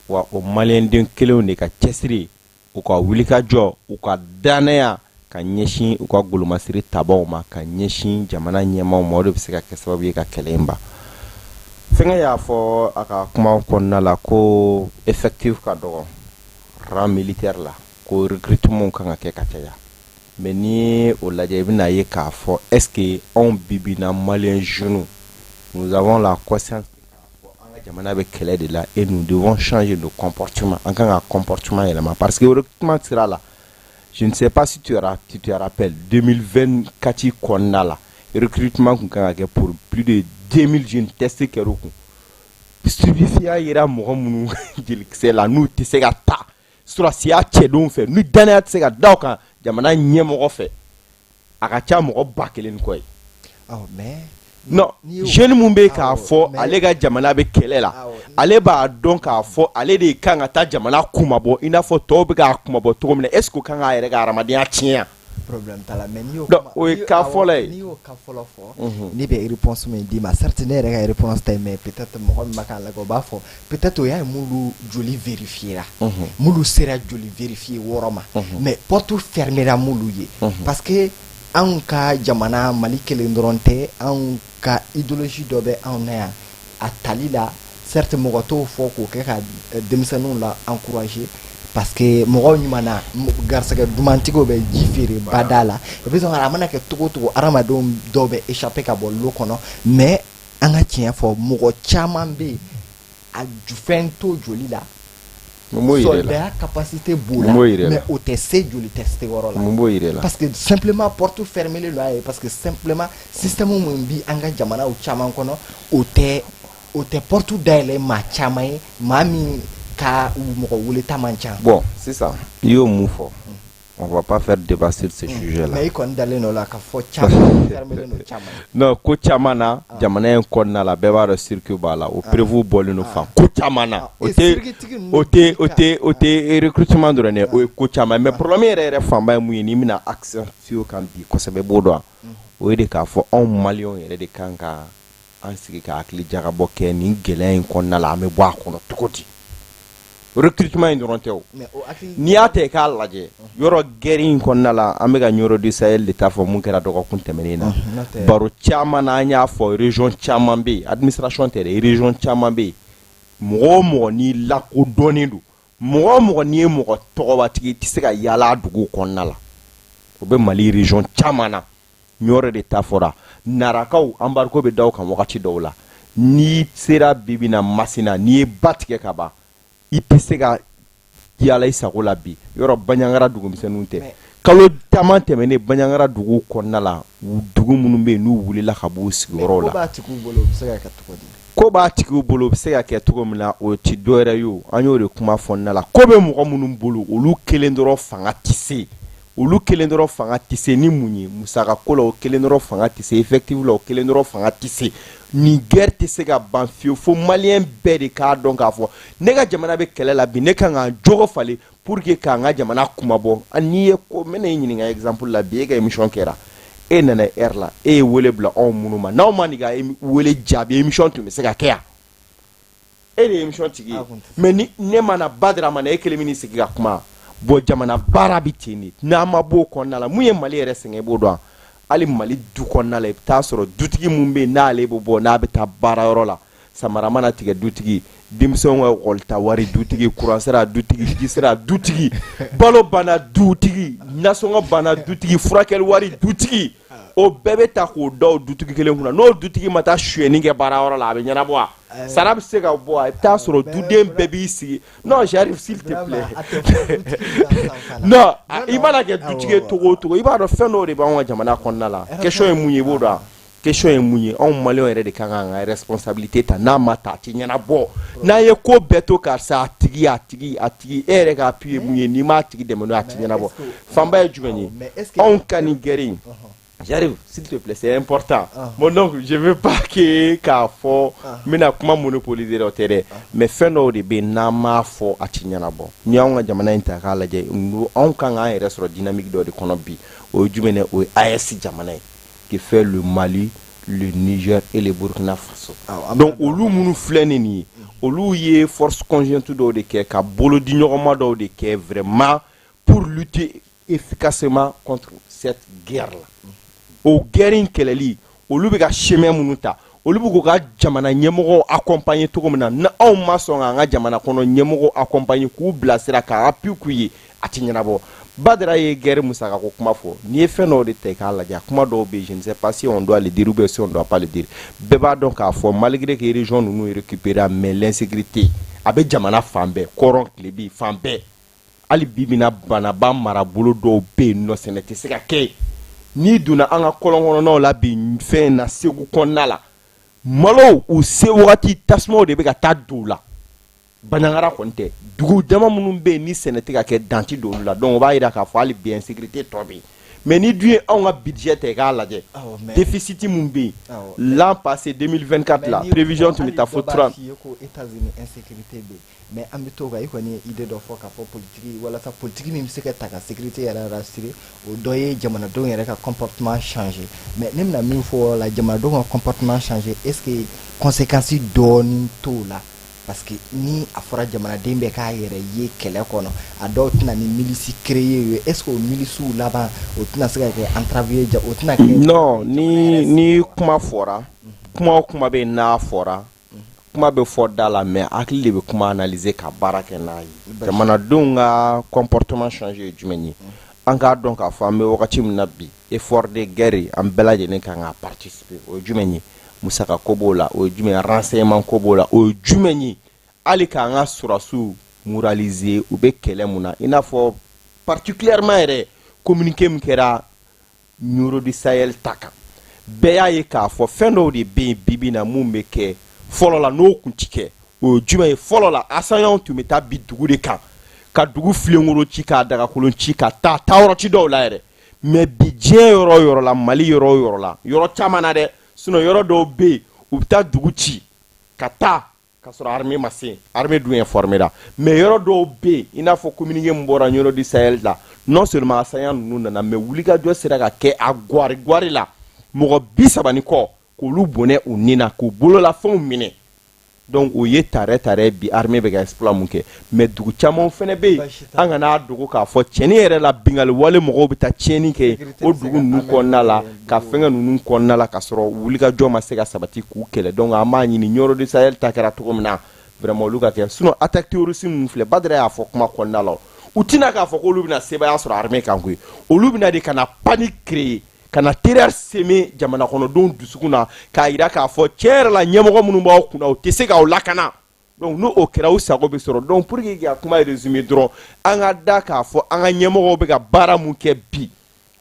wa o maliyɛnden kelenw de ka cɛsiri u ka wulikajɔ u ka danaya ka ɲɛsin u ka golomasiri tabaw ma ka ɲɛsin jamana ɲɛmaw ma o de bɛ se ka kɛ sababu ye ka kɛlɛ in ban fɛngɛ y'a fɔ a ka kuma kɔnɔna la ko effectif ka dɔgɔ rang militaire la ko recrutement kan ka kɛ ka caya mais ni o lajɛ i bɛna ye k'a fɔ est-ce que anw bibina malien jeunes nous avons la conscience an ka jamana bɛ kɛlɛ de la et nous devons changer nos comportements an kan ka comportement yɛlɛma parce que recrutement sira la je ne sais pas si tu te rappelles 2024 kɔnɔna la recrutement kun kan ka kɛ pour plus de 2000 jeunes testés kɛr'u kun stupéfiant yera mɔgɔ minnu jelikisɛ la n'u tɛ se ka taa surasiya cɛdenw fɛ ni danaya tɛ se ka da o kan jamana ɲɛmɔgɔ fɛ a ka ca mɔgɔ 1000 kɔ ye non jeune mun bɛ k'a fɔ ale ka jamana bɛ kɛlɛ la ale b'a dɔn k'a fɔ ale de kan ka taa jamana kumabɔ i n'a fɔ tɔw bɛ k'a kumabɔ cogo min na est ce que kan k'a yɛrɛ ka hadamadenya tiɲɛ problème t'a la mais n'i y'o o ye cas fɔlɔ ye n'i y'o cas fɔlɔ fɔ ne bɛ réponse min d'i ma certes ne yɛrɛ ka réponse tɛ mais peut-être mɔgɔ min b'a k'a lajɛ o b'a fɔ peut-être o y'a ye m'olu joli vérifiera m'olu sera joli vérifier wɔɔrɔ ma mais porte fermera m'olu ye parce que anw ka jamana Mali kelen dɔrɔn tɛ anw ka idéologie dɔ bɛ anw na yan a tali la certes mɔgɔ t'o fɔ k'o kɛ ka denmisɛnninw la encourager parce que mɔgɔw ɲuman na garisɛgɛ dumantigiw bɛ ji feere bada la et puis a mana kɛ togo togo adamadenw dɔw bɛ échapper ka bɔ lo kɔnɔ mais an ka tiɲɛ fɔ mɔgɔ caman bɛ yen a fɛn to joli la soldaya capacité b'o la mais o tɛ se joli test yɔrɔ la parce que simplement porte fermée lo a ye parce que simplement système mun bi an ka jamanaw caman kɔnɔ o tɛ porte dayɛlɛ maa caman ye maa min ka mɔgɔ wele ta man ca. Bon, c'est ça. Il y a un mot fort. On va pas faire débat sur ce sujet-là. Mais il connaît d'aller dans la café caman fermé no caman. Non, ko caman na jamana in kɔnɔna la bɛɛ b'a dɔn circuit b'a la o prévu bɔlen no fan ko caman na o tɛ recrutement dɔrɔn dɛ o ye ko caman mais problème yɛrɛ fanba ye mun ye n'i bɛna accentuer kan bi kosɛbɛ b'o dɔn o ye de k'a fɔ anw maliyɛnw yɛrɛ de kan ka an sigi ka hakili jagabɔ kɛ nin gɛlɛya in kɔnɔna la an bɛ bɔ a kɔnɔ cogo di recrutement in dɔrɔn tɛ o n'i y'a ta i k'a lajɛ yɔrɔ gɛri in kɔnɔna la an bɛ ka Euro du Sahel de ta fɔ mun kɛra dɔgɔkun tɛmɛnen na baro caman na an y'a fɔ région caman bɛ yen administration tɛ dɛ région caman bɛ yen mɔgɔ o mɔgɔ n'i lakodɔnnen don mɔgɔ o mɔgɔ n'i ye mɔgɔ tɔgɔbatigi tɛ se ka yaala a duguw kɔnɔna la o bɛ Mali région caman na ɲɔrɔ de ta fɔra narakaw embargo bɛ da o kan wagati dɔw la n'i sera bibi na Masina n'i ye ba tigɛ ka ban i tɛ se ka yala i sago la bi yɔrɔ Baɲangara dugumisɛnninw tɛ kalo caman tɛmɛnen Baɲangara duguw kɔnɔna la dugu minnu bɛ yen n'u wulila ka b'u sigiyɔrɔw la ko b'a tigiw bolo u bɛ se ka kɛ cogo min na o ti dɔwɛrɛ ye o an y'o de kuma fɔnna la ko bɛ mɔgɔ minnu bolo olu kelen dɔrɔn fanga tɛ se olu kelen dɔrɔn fanga tɛ se ni mun ye musakako la o kelen dɔrɔn fanga tɛ se effectif la o kelen dɔrɔn fanga tɛ se ni guerre tɛ se ka ban fiyewu fo maliyɛn bɛɛ de k'a dɔn k'a fɔ ne ka jamana bɛ kɛlɛ la bi ne kan ka jogo falen pour que k'an ka jamana kumabɔ n'i ye ko n bɛna i ɲininka exemple la bi e ka émission kɛra e nana heure la e ye wele bila anw minnu ma n'aw ma nin ka wele jaabi émission tun bɛ se ka kɛ yan e de ye émission tigi ye mais ni ne mana Badara ma na e kelen bɛ n'i sigi ka kuma bon jamana baara bɛ ten de n'an ma b'o kɔnɔna la mun ye Mali yɛrɛ sɛgɛn i b'o dɔn hali Mali du kɔnɔna la i bɛ taa sɔrɔ dutigi mun bɛ yen n'ale bɛ bɔ n'a bɛ taa baarayɔrɔ la samara mana tigɛ dutigi denmisɛnw ka école ta wari dutigi courant sara dutigi ji sara dutigi balo bana dutigi nasɔngɔ bana dutigi furakɛli wari dutigi o bɛɛ bɛ ta k'o da o dutigi kelen kunna n'o dutigi ma taa suyɛni kɛ baarayɔrɔ la a bɛ ɲɛnabɔ wa sara bɛ se ka bɔ a i bɛ taa sɔrɔ duden bɛɛ b'i sigi non j'arrive s'il te plaît non i mana kɛ dutigi ye cogo o cogo i b'a dɔn fɛn dɔw de b'anw ka jamana kɔnɔna la question ye mun ye i b'o dɔn question ye mun ye anw maliyɛnw yɛrɛ de kan k'an ka responsabilité ta n'a ma ta a ti ɲɛnabɔ n'a ye ko bɛɛ to karisa a tigi e yɛrɛ ka appui ye mun ye n'i m'a tigi dɛmɛ n'o a ti ɲɛnabɔ fanba ye jumɛn ye anw ka nin gɛrɛ in j'arrive s'il te plaît c'est important bon donc je veux pas que k'a fɔ n bɛna kuma monopoliser o tɛ dɛ mais fɛn dɔw de bɛ yen n'an m'a fɔ a ti ɲɛnabɔ n'i y'anw ka jamana in ta k'a lajɛ anw kan k'an yɛrɛ sɔrɔ dynamique dɔ de kɔnɔ bi o ye jumɛn ye o ye AES jamana ye qui fait le Mali, le Niger et le Burkina Faso. Donc olu munu filɛ nin ye olu ye force conjointe dɔw de kɛ ka bolo di ɲɔgɔnma dɔw de kɛ vraiment pour lutter efficacement contre cette guerre là. O guerre in kɛlɛli olu bɛ ka chemin minnu ta olu bɛ k'u ka jamana ɲɛmɔgɔw accompagner cogo min na ni anw ma sɔn k'an ka jamana kɔnɔ ɲɛmɔgɔw accompagner k'u bilasira k'an appui k'u ye a ti ɲɛnabɔ. Badara ye guerre musaka ko kuma fɔ n'i ye fɛn dɔw de ta k'a lajɛ kuma dɔw bɛ je ne sais pas si on doit le dire ou bien si on doit pas le dire bɛɛ b'a dɔn k'a fɔ malgré que région ninnu récupérer mais l'insécurité a bɛ jamana fan bɛɛ kɔrɔn tilebi fan bɛɛ hali bi bina banaba marabolo dɔw bɛ yen nɔ sɛnɛ tɛ se ka kɛ n'i donna an ka kɔlɔn kɔnɔnaw la bi fɛn na Segu kɔnɔna la malo u se wagati tasumaw de bɛ ka taa don la Banangara kɔni tɛ dugu dama minnu bɛ yen ni sɛnɛ tɛ ka kɛ danti don la donc o b'a jira k'a fɔ hali bi insécurité tɔ bɛ yen mais ni dun ye anw ka budget ta k'a lajɛ déficit mun bɛ yen l'an passé 2024 la prévision tun bɛ taa fo 30 États-Unis insécurité bɛ mais an bɛ to ka i kɔni ye idée dɔ fɔ k'a fɔ politique walasa politique min bɛ se ka ta ka sécurité yɛrɛ rassurer o dɔ ye jamanadenw yɛrɛ ka comportement changer mais ne bɛna min fɔ la jamanadenw ka comportement changer est-ce que conséquences dɔɔni t'o la parce que ni a fɔra jamanaden bɛɛ k'a yɛrɛ ye kɛlɛ kɔnɔ a dɔw tɛna ni milice créer est-ce que o milice laban o tɛna se ka kɛ entraver o tɛna kɛ non ni kuma fɔra kuma o kuma bɛ n'a fɔra kuma bɛ fɔ da la mais hakili de bɛ kuma analyser ka baara kɛ n'a ye jamanadenw ka comportement changer ye jumɛn ye an k'a dɔn k'a fɔ an bɛ wagati min na bi effort de guerre an bɛɛ lajɛlen kan ka participer o ye jumɛn ye musaka ko b'o la o ye jumɛn ye renseignement ko b'o la o ye jumɛn ye hali k'an ka sɔrɔsiw moraliser u bɛ kɛlɛ mun na i n'a fɔ particulièrement yɛrɛ communiqué min kɛra Numéro du Sahel ta kan bɛɛ y'a ye k'a fɔ fɛn dɔw de bɛ yen bibi na mun bɛ kɛ fɔlɔ la n'o kun ti kɛ o ye jumɛn ye fɔlɔ la assaillants tun bɛ taa bi dugu de kan ka dugu filenkoro ci k'a dagakolon ci ka taa yɔrɔ ci dɔw la yɛrɛ mais bi diɲɛ yɔrɔ o yɔrɔ la Mali yɔrɔ o yɔrɔ la yɔrɔ caman na dɛ sinon yɔrɔ dɔw bɛ yen u bɛ taa dugu ci ka taa ka sɔrɔ armée ma se armée dun ye formé la mais yɔrɔ dɔw bɛ yen i n'a fɔ communiqué min bɔra Numéro du Sahel la non seulement assaillants ninnu nana mais wulikajɔ sera ka kɛ a gwari la mɔgɔ 30 kɔ k'olu bɔnɛ u ni na k'u bololafɛnw minɛ donc o ye tarɛ bi armée bɛ ka exploit mun kɛ mais dugu caman fɛnɛ bɛ yen an kana dogo k'a fɔ cɛnni yɛrɛ la bingali wale mɔgɔw bɛ taa tiɲɛni kɛ o dugu ninnu kɔnɔna la ka fɛngɛ ninnu kɔnɔna la ka sɔrɔ wulikajɔ ma se ka sabati k'u kɛlɛ donc an b'a ɲini Numéro du Sahel ta kɛra cogo min na vraiment olu ka kɛ sinon attaque terroriste ninnu filɛ Badara y'a fɔ kuma kɔnɔna la u tɛna k'a fɔ k'olu bɛna sebaaya sɔrɔ armée kan koyi olu bɛna de ka na panique créer ka na terreur semer jamana kɔnɔdenw dusukun na k'a jira k'a fɔ tiɲɛ yɛrɛ la ɲɛmɔgɔ minnu b'aw kunna o tɛ se k'aw lakana donc n'o kɛra u sago bɛ sɔrɔ donc pour que ka kuma résumer dɔrɔn an ka da k'a fɔ an ka ɲɛmɔgɔw bɛ ka baara mun kɛ bi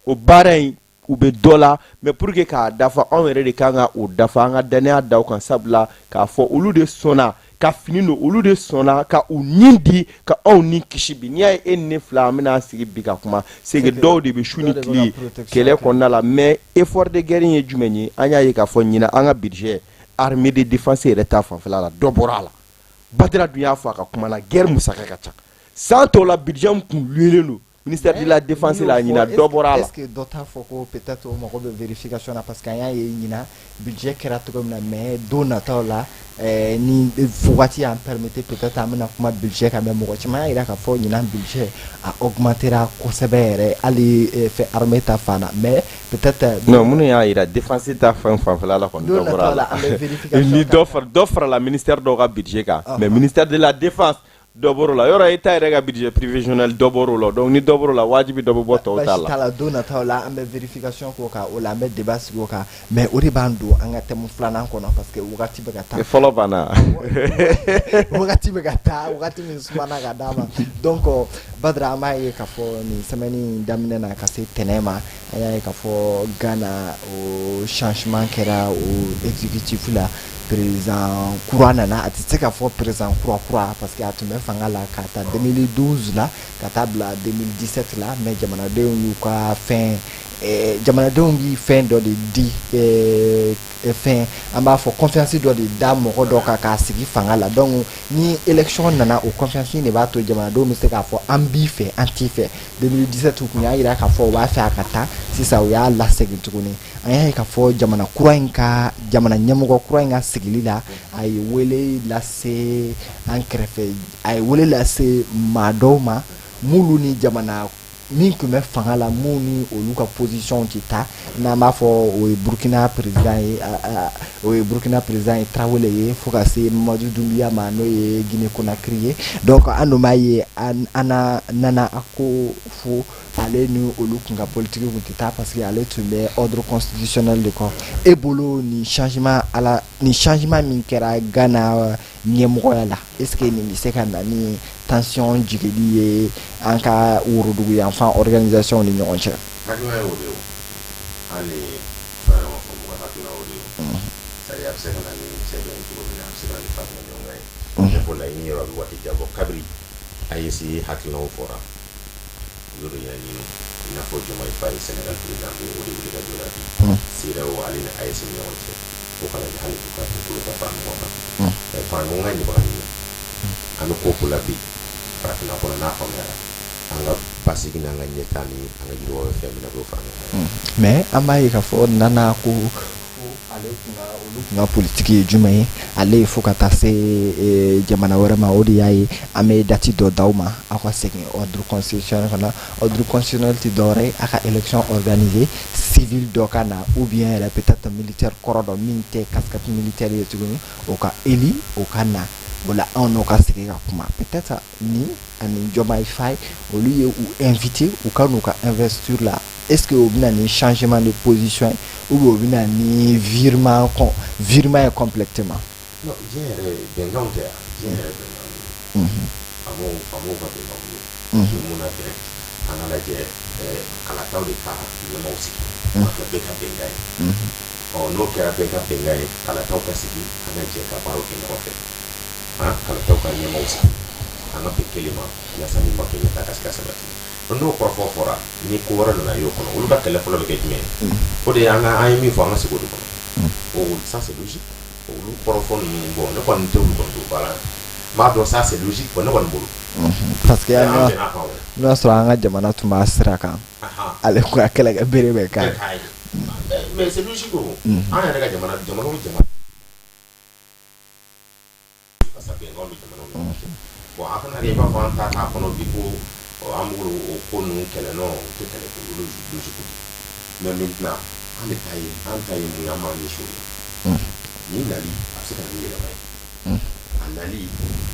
o baara in u bɛ dɔ la mais pour que k'a dafa anw yɛrɛ de kan ka o dafa an ka danaya da o kan sabula k'a fɔ olu de sɔnna ka fini don olu de sɔnna ka u nin di ka anw ni kisi bi n'i y'a ye e ni ne fila an bɛna sigi bi ka kuma c'est que dɔw de bɛ su ni tile ye kɛlɛ kɔnɔna la mais effort de guerre ye jumɛn ye an y'a ye k'a fɔ ɲina an ka budget armée de défense yɛrɛ ta fanfɛla la dɔ bɔra a la Badara dun y'a fɔ a ka kuma na guerre musaka ka ca san tɔw la budget kun luelen don ministère de la défense la ɲina dɔ bɔra la est-ce que dɔ t'a fɔ ko peut-être o mago bɛ vérification na parce que an y'a ye ɲina budget kɛra cogo min na mais don nataw la ni wagati y'an permettre peut-être an bɛna kuma budget kan mais mɔgɔ caman y'a yira k'a fɔ ɲina budget a augmentera kosɛbɛ yɛrɛ hali fɛ armée ta fan na mais peut-être non minnu y'a yira défense ta fɛn fanfɛla la kɔni dɔ bɔra la ni dɔ fara la ministère dɔw ka budget kan mais ministère de la défense dɔ bɔr'o la yɔrɔ État yɛrɛ ka budget prévisionnel dɔ bɔr'o la donc ni dɔ bɔr'o la wajibi dɔ bɛ bɔ tɔw ta la. la don nataw la an bɛ vérification k'o kan o la an bɛ débat sigi o kan mais o de b'an don an ka thème filanan kɔnɔ parce que wagati bɛ ka taa. fɔlɔ banna. wagati bɛ ka taa wagati min sumana ka d'a ma donc Badara an b'a ye k'a fɔ nin semaine daminɛ na ka se tɛnɛn ma an y'a ye k'a fɔ Ghana o changement kɛra o exécutif la. Président kura nana a tɛ se k'a fɔ président kura parce que a tun bɛ fanga la ka taa 2012 la ka taa bila 2017 la mais jamanadenw y'u ka fɛn jamanadenw bi fɛn dɔ de di fɛn an b'a fɔ confiance dɔ de da mɔgɔ dɔ kan k'a sigi fanga la donc ni élection nana o confiance de b'a to jamanadenw bɛ se k'a fɔ an b'i fɛ an t'i fɛ 2017 u kun y'a yira k'a fɔ u b'a fɛ a ka taa sisan u y'a lasegin tuguni an y'a ye k'a fɔ jamana kura in ka jamana ɲɛmɔgɔ kura in ka sigili la a ye wele lase an kɛrɛfɛ a ye wele lase maa dɔw ma m'olu ni jamana min tun bɛ fanga la mun ni olu ka position tɛ taa n'an b'a fɔ o ye Burkina président ye Traoré ye fo ka se Mamadou Doumbouya ma n'o ye Guinée Conakry ye donc an dun b'a ye Nana Akufo ale ni olu kun ka politique kun tɛ taa parce que ale tun bɛ ordre constitutionnel de kɔ e bolo ni changement min kɛra Ghana ɲɛmɔgɔya la est-ce que nin bɛ se ka na ni tension jigili ye an ka worodugu yanfan organisation ni ɲɔgɔn cɛ. hakilina ye o de ye hali fɛn ma fɔ mɔgɔ hakilina o de ye c'est-à-dire a bɛ se ka na ni cɛ dɔ ye cogo min na a bɛ se ka na ni faama ɲɔgɔn ye ne ko laɲini yɔrɔ bɛ waati jan bɔ kabiri a ye si hakilinaw fɔra yɔrɔ ɲɛɲini i n'a fɔ Diomaye Faye Sénégal président bɛ o de wuli ka jɔ la bi CEDEAO ale ni AES ni ɲɔgɔn cɛ o kana kɛ hali u ka dugukolo ka fara ɲɔgɔn kan fara ɲɔgɔn kan ɲɛbaga ɲini an bɛ ko la bi farafinna kɔnɔ n'a faamuyara an ka basigi n'an ka ɲɛtaa ni an ka yiriwa bɛ fɛn min na k'o fara ɲɔgɔn kan mais an b'a ye k'a fɔ Nana ko ale kun ka politique ye jumɛn ye ale fo ka taa se jamana wɛrɛ ma o de y'a ye an bɛ date dɔ d'aw ma aw ka segin ordre constitutionnel kɔnɔ ordre constitutionnel tɛ dɔwɛrɛ ye a ka élection organisée civil dɔ ka na ou bien yɛrɛ peut-être militaire kɔrɔ dɔ min tɛ casquette militaire ye tuguni o ka eli o ka na o la anw n'o ka sigi ka kuma peut-être ni ani Diomaye Faye olu ye u invité u ka n'u ka investiture la est-ce que o bɛna ni changement de position ou bien o bɛna ni virement ye complètement. non diɲɛ yɛrɛ bɛnkanw tɛ yan diɲɛ yɛrɛ bɛnkanw ye faamaw ka bɛnkanw ye mun na bɛn an ka lajɛ kalataw de ka ɲɛmaw sigi an ka bɛɛ ka bɛnkan ye n'o kɛra bɛɛ ka bɛnkan ye kalataw ka sigi an ka jɛ ka baaraw kɛ ɲɔgɔn fɛ kalataw ka ɲɛmaw sigi an ka bɛn kelen ma yaasa min ma kɛ ɲɛtaa ka se ka sabati n'o kɔrɔfɔ fɔra ni ko wɛrɛ nana y'o kɔnɔ olu ka kɛlɛ fɔlɔ bɛ kɛ jumɛn ye o de an ye min fɔ an ka sigi o de kɔnɔ o ça c'est logique olu kɔrɔfɔ ninnu bon ne kɔni tɛ olu kɔni don ba la m'a dɔn ça c'est logique ne kɔni bolo parce que n'o y'a sɔrɔ an ka jamana tun b'a sira kan ale ko a kɛlɛ kɛ bere bɛ k'a ye mais c'est logique o an yɛrɛ ka jamana parce que bɛnkanw bɛ jamanaw bon a kana kɛ i b'a fɔ an ta k'a kɔnɔ bi ko an b'o o ko ninnu kɛlɛ non o tɛ kɛlɛ kɛ olu logique mais maintenant an bɛ taa ye an ta ye mun ye an b'an ɲɛsin o ye ni nali a bɛ se ka na ni yɛlɛma ye a nali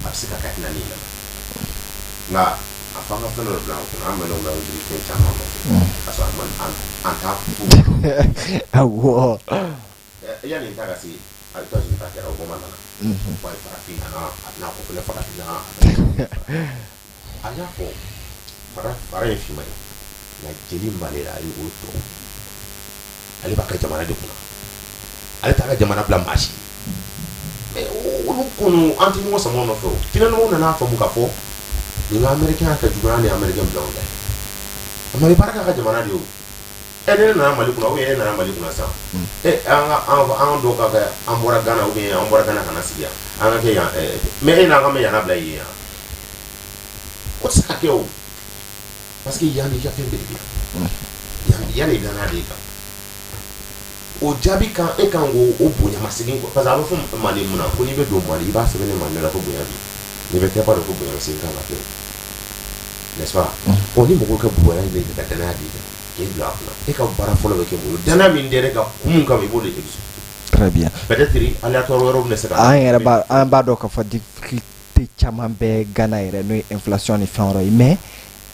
a bɛ se ka kɛ nali yɛlɛma nka a fɔ an ka fɛn dɔ bila an kunna an mɛnna o la wuli fɛn caman nɔfɛ ka sɔrɔ an t'a fo awɔ yanni n ta ka se a bɛ taa sɔrɔ k'a kɛra o bɔ ma nana wa farafin nana a bɛna ko fɛnɛ farafin nana a y'a fɔ fara ye finma ye nka jeli min b'ale la ale y'o dɔn ale b'a ka jamana de kunna ale t'a ka jamana bila maa si mais olu kɔni an tɛ ɲɔgɔn sama nɔfɛ o finɛnɔgɔw nana faamu ka fɔ nin ka américain ka jugu an ni américain bila o la mali baara k'a ka jamana de o ne nana mali kunna ou bien e nana mali kunna sisan an dɔw ka kɛ an bɔra Ghana ou bien an bɔra Ghana ka na sigi yan an ka kɛ yan mais e n'an ka mɛn yan bila yen yan o tɛ se ka kɛ o parce que yani ya fɛn bɛɛ de bɛ yani danaya de kan o jaabi kan e kan o bonya masegin kɔ parce que a bɛ fɔ mali mun na ko n'i bɛ don mali i b'a sɛbɛn ne mali la ko bonya bi n'i bɛ kɛ ba dɔn ko bonya masegin kan ka kɛ n'est-ce pas o ni mɔgɔw ka bonya bɛ ka danaya de kan k'e bila a kunna e ka baara fɔlɔ bɛ kɛ bolo danaya min dɛrɛ ka kun kama i b'o de exécuter. Très bien. Peut-être aléatoire wɛrɛw bɛ se ka. An b'a dɔn k'a fɔ difficulté caman bɛ Ghana yɛrɛ n'o ye inflation ni fɛn wɛrɛw ye mais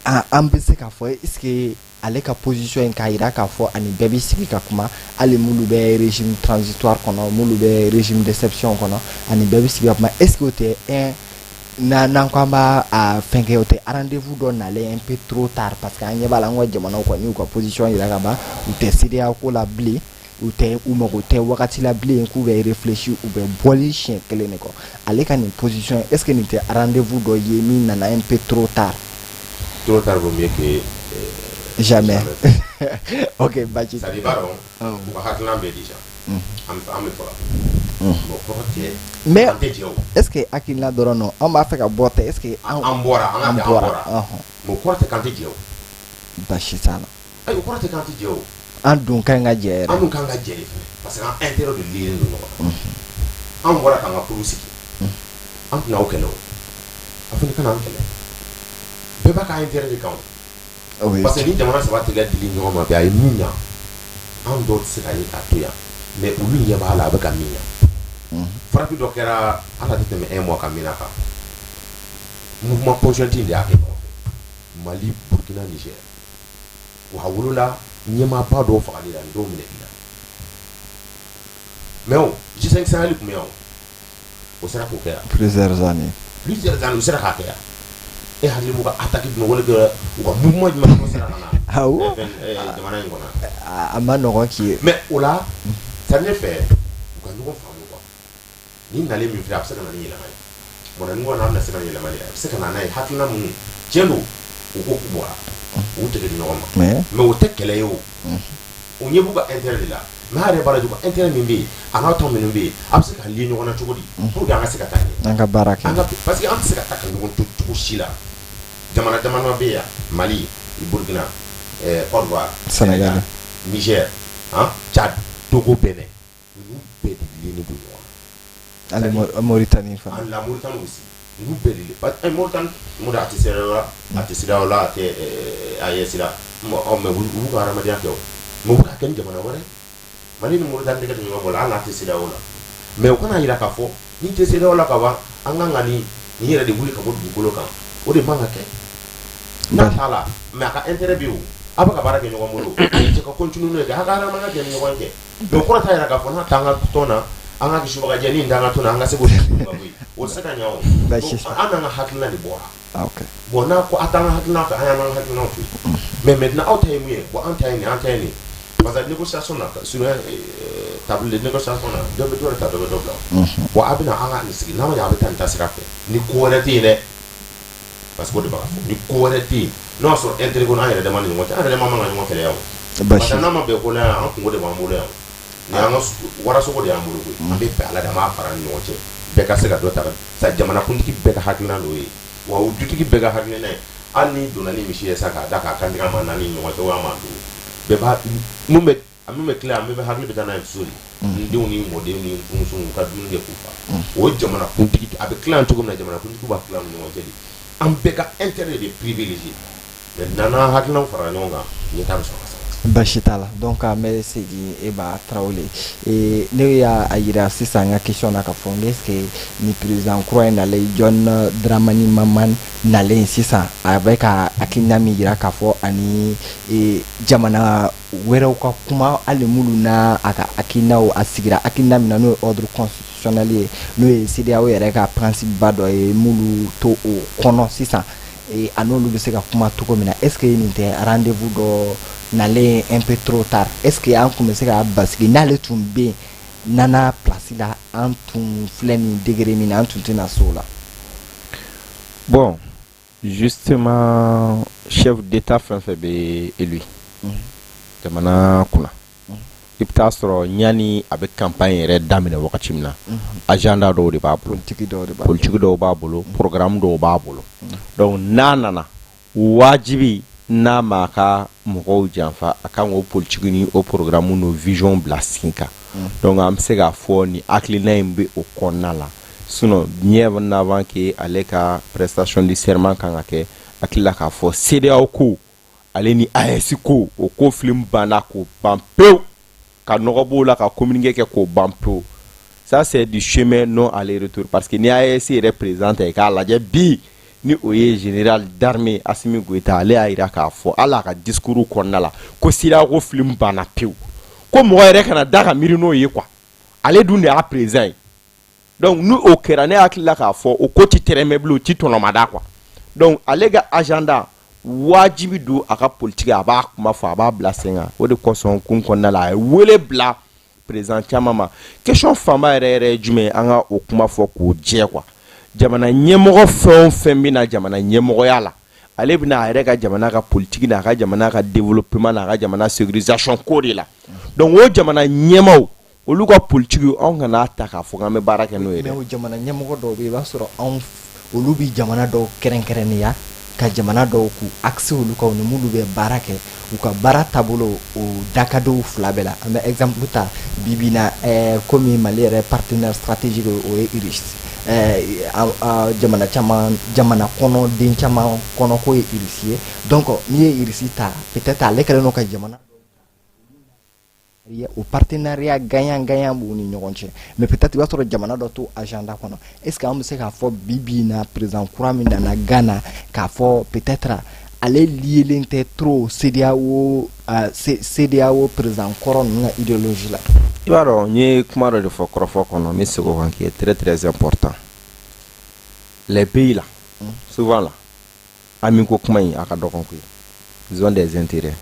an bɛ se k'a fɔ est-ce que ale ka position in k'a jira k'a fɔ ani bɛɛ bɛ sigi ka kuma hali minnu bɛ régime transitoire kɔnɔ minnu bɛ régime d'exception kɔnɔ ani bɛɛ bɛ sigi ka kuma est-ce que o tɛ n'an ko an b'a fɛn kɛ o tɛ rendez-vous dɔ nalen un peu trop tard parce que an ɲɛ b'a la an ka jamanaw kɔni y'u ka position jira ka ban u tɛ CEDEAO ko la bilen u mago tɛ wagati la bilen k'u bɛ réfléchir u bɛ bɔli siɲɛ kelen de kɔ ale ka nin position est-ce que nin tɛ rendez-vous dɔ ye min nana un peu trop tard. Trop tard vaut mieux que jamais. Ok, Badji. Ça dit pas non. Ou ka hakilina bɛ déjà. An bɛ fɔlɔ. Bon kɔrɔ tɛ. Mais est-ce que hakilina dɔrɔn non an b'a fɛ ka bɔ tɛ est-ce que an bɔra an ka bɔra. Bon kɔrɔ tɛ k'an tɛ jɛ o. Basi t'a la. Ayi kɔrɔ tɛ k'an tɛ jɛ o. An dun kan ka jɛ yɛrɛ. An dun kan ka jɛ de fɛnɛ parce que an intérêt de lier don ɲɔgɔn na. An bɔra k'an ka furu sigi. An tɛna o kɛlɛ o. A fana kana an kɛlɛ. Bɛɛ b'a ka intérêt de kan o. Parce que ni jamana saba tɛ ka dili ɲɔgɔn ma bi a ye min ɲa an dɔw tɛ se ka ye k'a to yan mais olu ɲɛ b'a la a bɛ ka min ɲa. Farafin dɔ kɛra ala tɛ tɛmɛ 1 mois ka min na kan. Mouvement conjointin de y'a kɛ ɲɔgɔn fɛ Mali Burkina Niger wa a wolola ɲɛmaaba dɔw fagali la nin dɔw minɛli la mais o G5 Sahel tun bɛ yan o sera k'o kɛ yan. Plusieurs années u sera k'a kɛ yan. E hakili b'u ka attaque dun wale kɛ u ka mouvement jumɛn ko sera ka na. Awɔ. Jamana in kɔnɔ. A ma nɔgɔn k'i ye. Mais o la c'est ne fɛ u ka ɲɔgɔn faamu quoi. Ni nalen min filɛ a bɛ se ka na ni yɛlɛma ye. Bon na ni ko n'a bɛna se ka yɛlɛma de a bɛ se ka na n'a ye hakilina minnu tiɲɛ don u ko k'u bɔra u tɛgɛ di ɲɔgɔn ma. Mais o tɛ kɛlɛ ye o. O ɲɛ b'u ka intérêt de la. Mais a yɛrɛ b'a la jugu intérêt min bɛ yen a n'a tɔn minnu bɛ yen a bɛ se ka lié ɲɔgɔn na cogo di pour que an ka se ka taa ɲɛ. An ka baara kɛ. Parce que an tɛ se ka taa ka ɲɔgɔn to cogo si la. Jamana bɛ yan Mali Burkina Côte d'Ivoire Sénégal Niger Tchad Togo Benin olu bɛɛ de lié don ɲɔgɔn na. Ale Mauritanie fana. La Mauritanie aussi olu bɛɛ de parce que Mauritanie mun a tɛ CEDEAO la a tɛ AES la mais olu ka hadamadenya kɛ o mais u ka kɛ ni jamana wɛrɛ Mali ni Mauritanie tɛ kɛ ɲɔgɔn bolo hali n'a tɛ CEDEAO la mais u kana jira k'a fɔ ni tɛ CEDEAO la ka ban an kan ka nin yɛrɛ de wuli ka bɔ dugukolo kan o de man ka kɛ. N'a t'a la mais a ka intérêt bɛ yen o a bɛ ka baara kɛ ɲɔgɔn bolo a ye cɛ ka continue n'o ye kɛ a ka hadamadenya kɛ ni ɲɔgɔn cɛ mais o kɔrɔ t'a jira k'a fɔ n'a t'an ka tɔn na an ka kisibagajɛ ni t'an ka tɔn na an ka se k'o sigi ka bɔ yen o tɛ se ka ɲɛ o an n'an ka hakilina de bɔra bon n'a ko a t'an ka hakilina fɛ an y'an ka hakilinaw to yen mais maintenant aw ta ye mun ye bon an ta ye nin an ta ye nin parce que négociation na sur table de négociation na dɔ bɛ dɔ de ta dɔ bɛ dɔ bila bon a bɛna an ka nin sigi n'a ma ɲɛ a bɛ taa nin taasira fɛ ni ko wɛrɛ tɛ yen dɛ. Parce que o de b'a fɔ ni ko wɛrɛ tɛ yen n'o y'a sɔrɔ intérêt ko n'an yɛrɛ dama ni ɲɔgɔn cɛ an yɛrɛ dama man ka ɲɔgɔn kɛlɛ yan o parce que n'a ma bɛn ko la yan an kungo de b'an bolo yan ni an ka warasogo de y'an bolo koyi an bɛ bɛn ala de an b'a fara ni ɲɔgɔn cɛ bɛɛ ka se ka dɔ ta sa jamanakuntigi bɛɛ ka hakilina n'o ye wa o dutigi bɛɛ ka hakilina ye hali ni donna ni misi ye sa k'a da k'a kantigɛ an ma naani ni ɲɔgɔn cɛ o y'an ma don bɛɛ b'a mun bɛ tila an bɛɛ hakili bɛ taa n'a ye so de ni denw ni mɔdenw ni musow ka dumuni kɛ k'u fa o ye jamanakuntigi a bɛ tila cogo min na jamanakuntigi b'a tila ni ɲɔgɔn cɛ de an bɛɛ ka intérêt de privilégié mais n'an hakilinaw fara ɲɔgɔn kan ɲɛtaa bɛ sɔrɔ ka sabati. Basi t'a la donc an bɛ segin Eba Traoré ne y'a yira sisan n ka question na k'a fɔ n est-ce que ni président kura in nalen John Dramani Mahama nalen sisan a bɛ ka hakilina min yira k'a fɔ ani jamana wɛrɛw ka kuma hali minnu n'a a ka hakilinaw a sigira hakilina min na n'o ye ordre constitutionnel ye n'o ye CEDEAO yɛrɛ ka principe ba dɔ ye m'olu to o kɔnɔ sisan a n'olu bɛ se ka kuma cogo min na est-ce que nin tɛ rendez-vous dɔ nalen un peu trop tard est-ce que an tun bɛ se ka basigi n'ale tun bɛ yen nana place la an tun filɛ nin degré min na an tun tɛna s'o la. Bon, justement chef d'état fɛn fɛn bɛ élu jamana kunna i bɛ taa sɔrɔ ɲani a bɛ campagne yɛrɛ daminɛ wagati min na agenda dɔw de b'a bolo politique dɔw b'a bolo programme dɔw b'a bolo donc n'a nana wajibi n'a ma ka mɔgɔw janfa a kan o politique ni o programme no vision bila sen kan donc an bɛ se k'a fɔ ni hakilina in bɛ o kɔnɔna la sinon bien avant que ale ka prestation de serment kan ka kɛ hakilila k'a fɔ CEDEAO ko ale ni AES ko o ko film banna ko ban pewu ka nɔgɔ b'o la ka communiquer kɛ k'o ban pewu ça c'est du chemin non aller-retour parce que ni AES yɛrɛ président ta k'a lajɛ bi ni o ye général d'armée Assimi Goïta ale y'a yira k'a fɔ ala ka discours kɔnɔna la ko CEDEAO ko film banna pewu ko mɔgɔ yɛrɛ kana da ka miiri n'o ye quoi ale dun de y'a président ye donc nous au kɛra ne hakilila k'a fɔ o ko ti tɛrɛmɛ bilen o ti tɔnɔmada quoi donc ale ka agenda wajibi don a ka politique a b'a kuma fɔ a b'a bila sen kan o de kosɔn kun kɔnɔna la a ye wele bila président caman ma question fanba yɛrɛ ye jumɛn ye an ka o kuma fɔ k'o jɛ quoi jamana ɲɛmɔgɔ fɛn o fɛn bɛna jamana ɲɛmɔgɔya la ale bɛna a yɛrɛ ka jamana ka politique n'a ka jamana ka développement n'a ka jamana sécurisation ko de la donc o jamana ɲɛmɔgɔw olu ka politique anw kana ta k'a fɔ k'an bɛ baara kɛ n'o ye mais o jamana ɲɛmɔgɔ dɔw bɛ yen i b'a sɔrɔ olu bi jamana dɔw kɛrɛnkɛrɛnnenya ka jamana dɔw k'u axe olu kan ni minnu bɛ baara kɛ u ka baara taabolo o dakadenw fila bɛɛ la an bɛ exemple ta bibi in na komi Mali yɛrɛ partenaire stratégique o ye IRIS jamana caman jamana kɔnɔ den caman kɔnɔ ko ye IRIS ye donc n'i ye IRIS ta peut-être ale kɛlen don ka jamana o partenariat gagnant b'u ni ɲɔgɔn cɛ mais peut-être i b'a sɔrɔ jamana dɔ to agenda kɔnɔ est-ce que an bɛ se k'a fɔ bibi in na président kura min nana Ghana k'a fɔ peut-être ale lielen tɛ trop CEDEAO président kɔrɔ ninnu ka idéologie la i b'a dɔn n ye kuma dɔ de fɔ kɔrɔfɔ kɔnɔ n bɛ segin o kan qui est très très important les pays là souvent là ami ko kuma in a ka dɔgɔn koyi ils ont des intérêts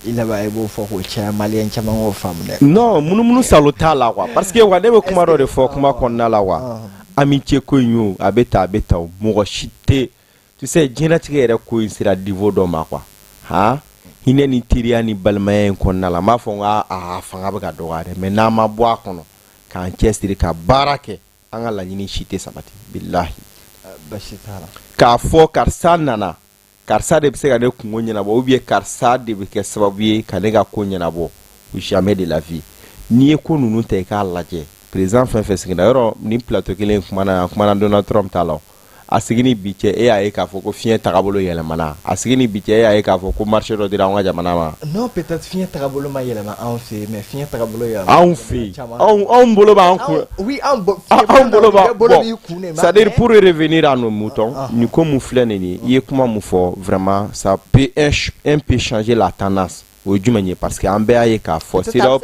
il va y avoir fort au chat malien caman o femme non munu salo t'a la quoi parce que wa ne bɛ kuma dɔ de fɔ kuma kɔnɔna la wa amitié ko in yo a bɛ ta o mɔgɔ si tɛ tu sais diɲɛlatigɛ yɛrɛ ko in sera niveau dɔ ma quoi han hinɛ ni teriya ni balimaya in kɔnɔna la n b'a fɔ n ka fanga bɛ ka dɔgɔya dɛ mais n'an ma bɔ a kɔnɔ k'an cɛsiri ka baara kɛ an ka laɲini si tɛ sabati bilahi basi t'a la k'a fɔ karisa nana karisa de bɛ se ka ne kungo ɲɛnabɔ ou bien karisa de bɛ kɛ sababu ye ka ne ka ko ɲɛnabɔ jamais de la vie n'i ye ko ninnu ta i k'a lajɛ président fɛn fɛn sigira yɔrɔ ni plateau kelen kumana Donald Trump ta la a sigi ni bi cɛ e y'a ye k'a fɔ ko fiɲɛ tagabolo yɛlɛmana a sigi ni bi cɛ e y'a ye k'a fɔ ko marché dɔ dira an ka jamana ma non peut-être fiɲɛ tagabolo ma yɛlɛma anw fɛ mais fiɲɛ tagabolo yɛlɛma anw fɛ anw bolo b'an kun oui anw bolo bon c'est-à-dire pour revenir à nos moutons ni ko mun filɛ nin ye i ye kuma mun fɔ vraiment ça peut un peu changer la tendance o ye jumɛn ye parce que an bɛɛ y'a ye k'a fɔ CEDEAO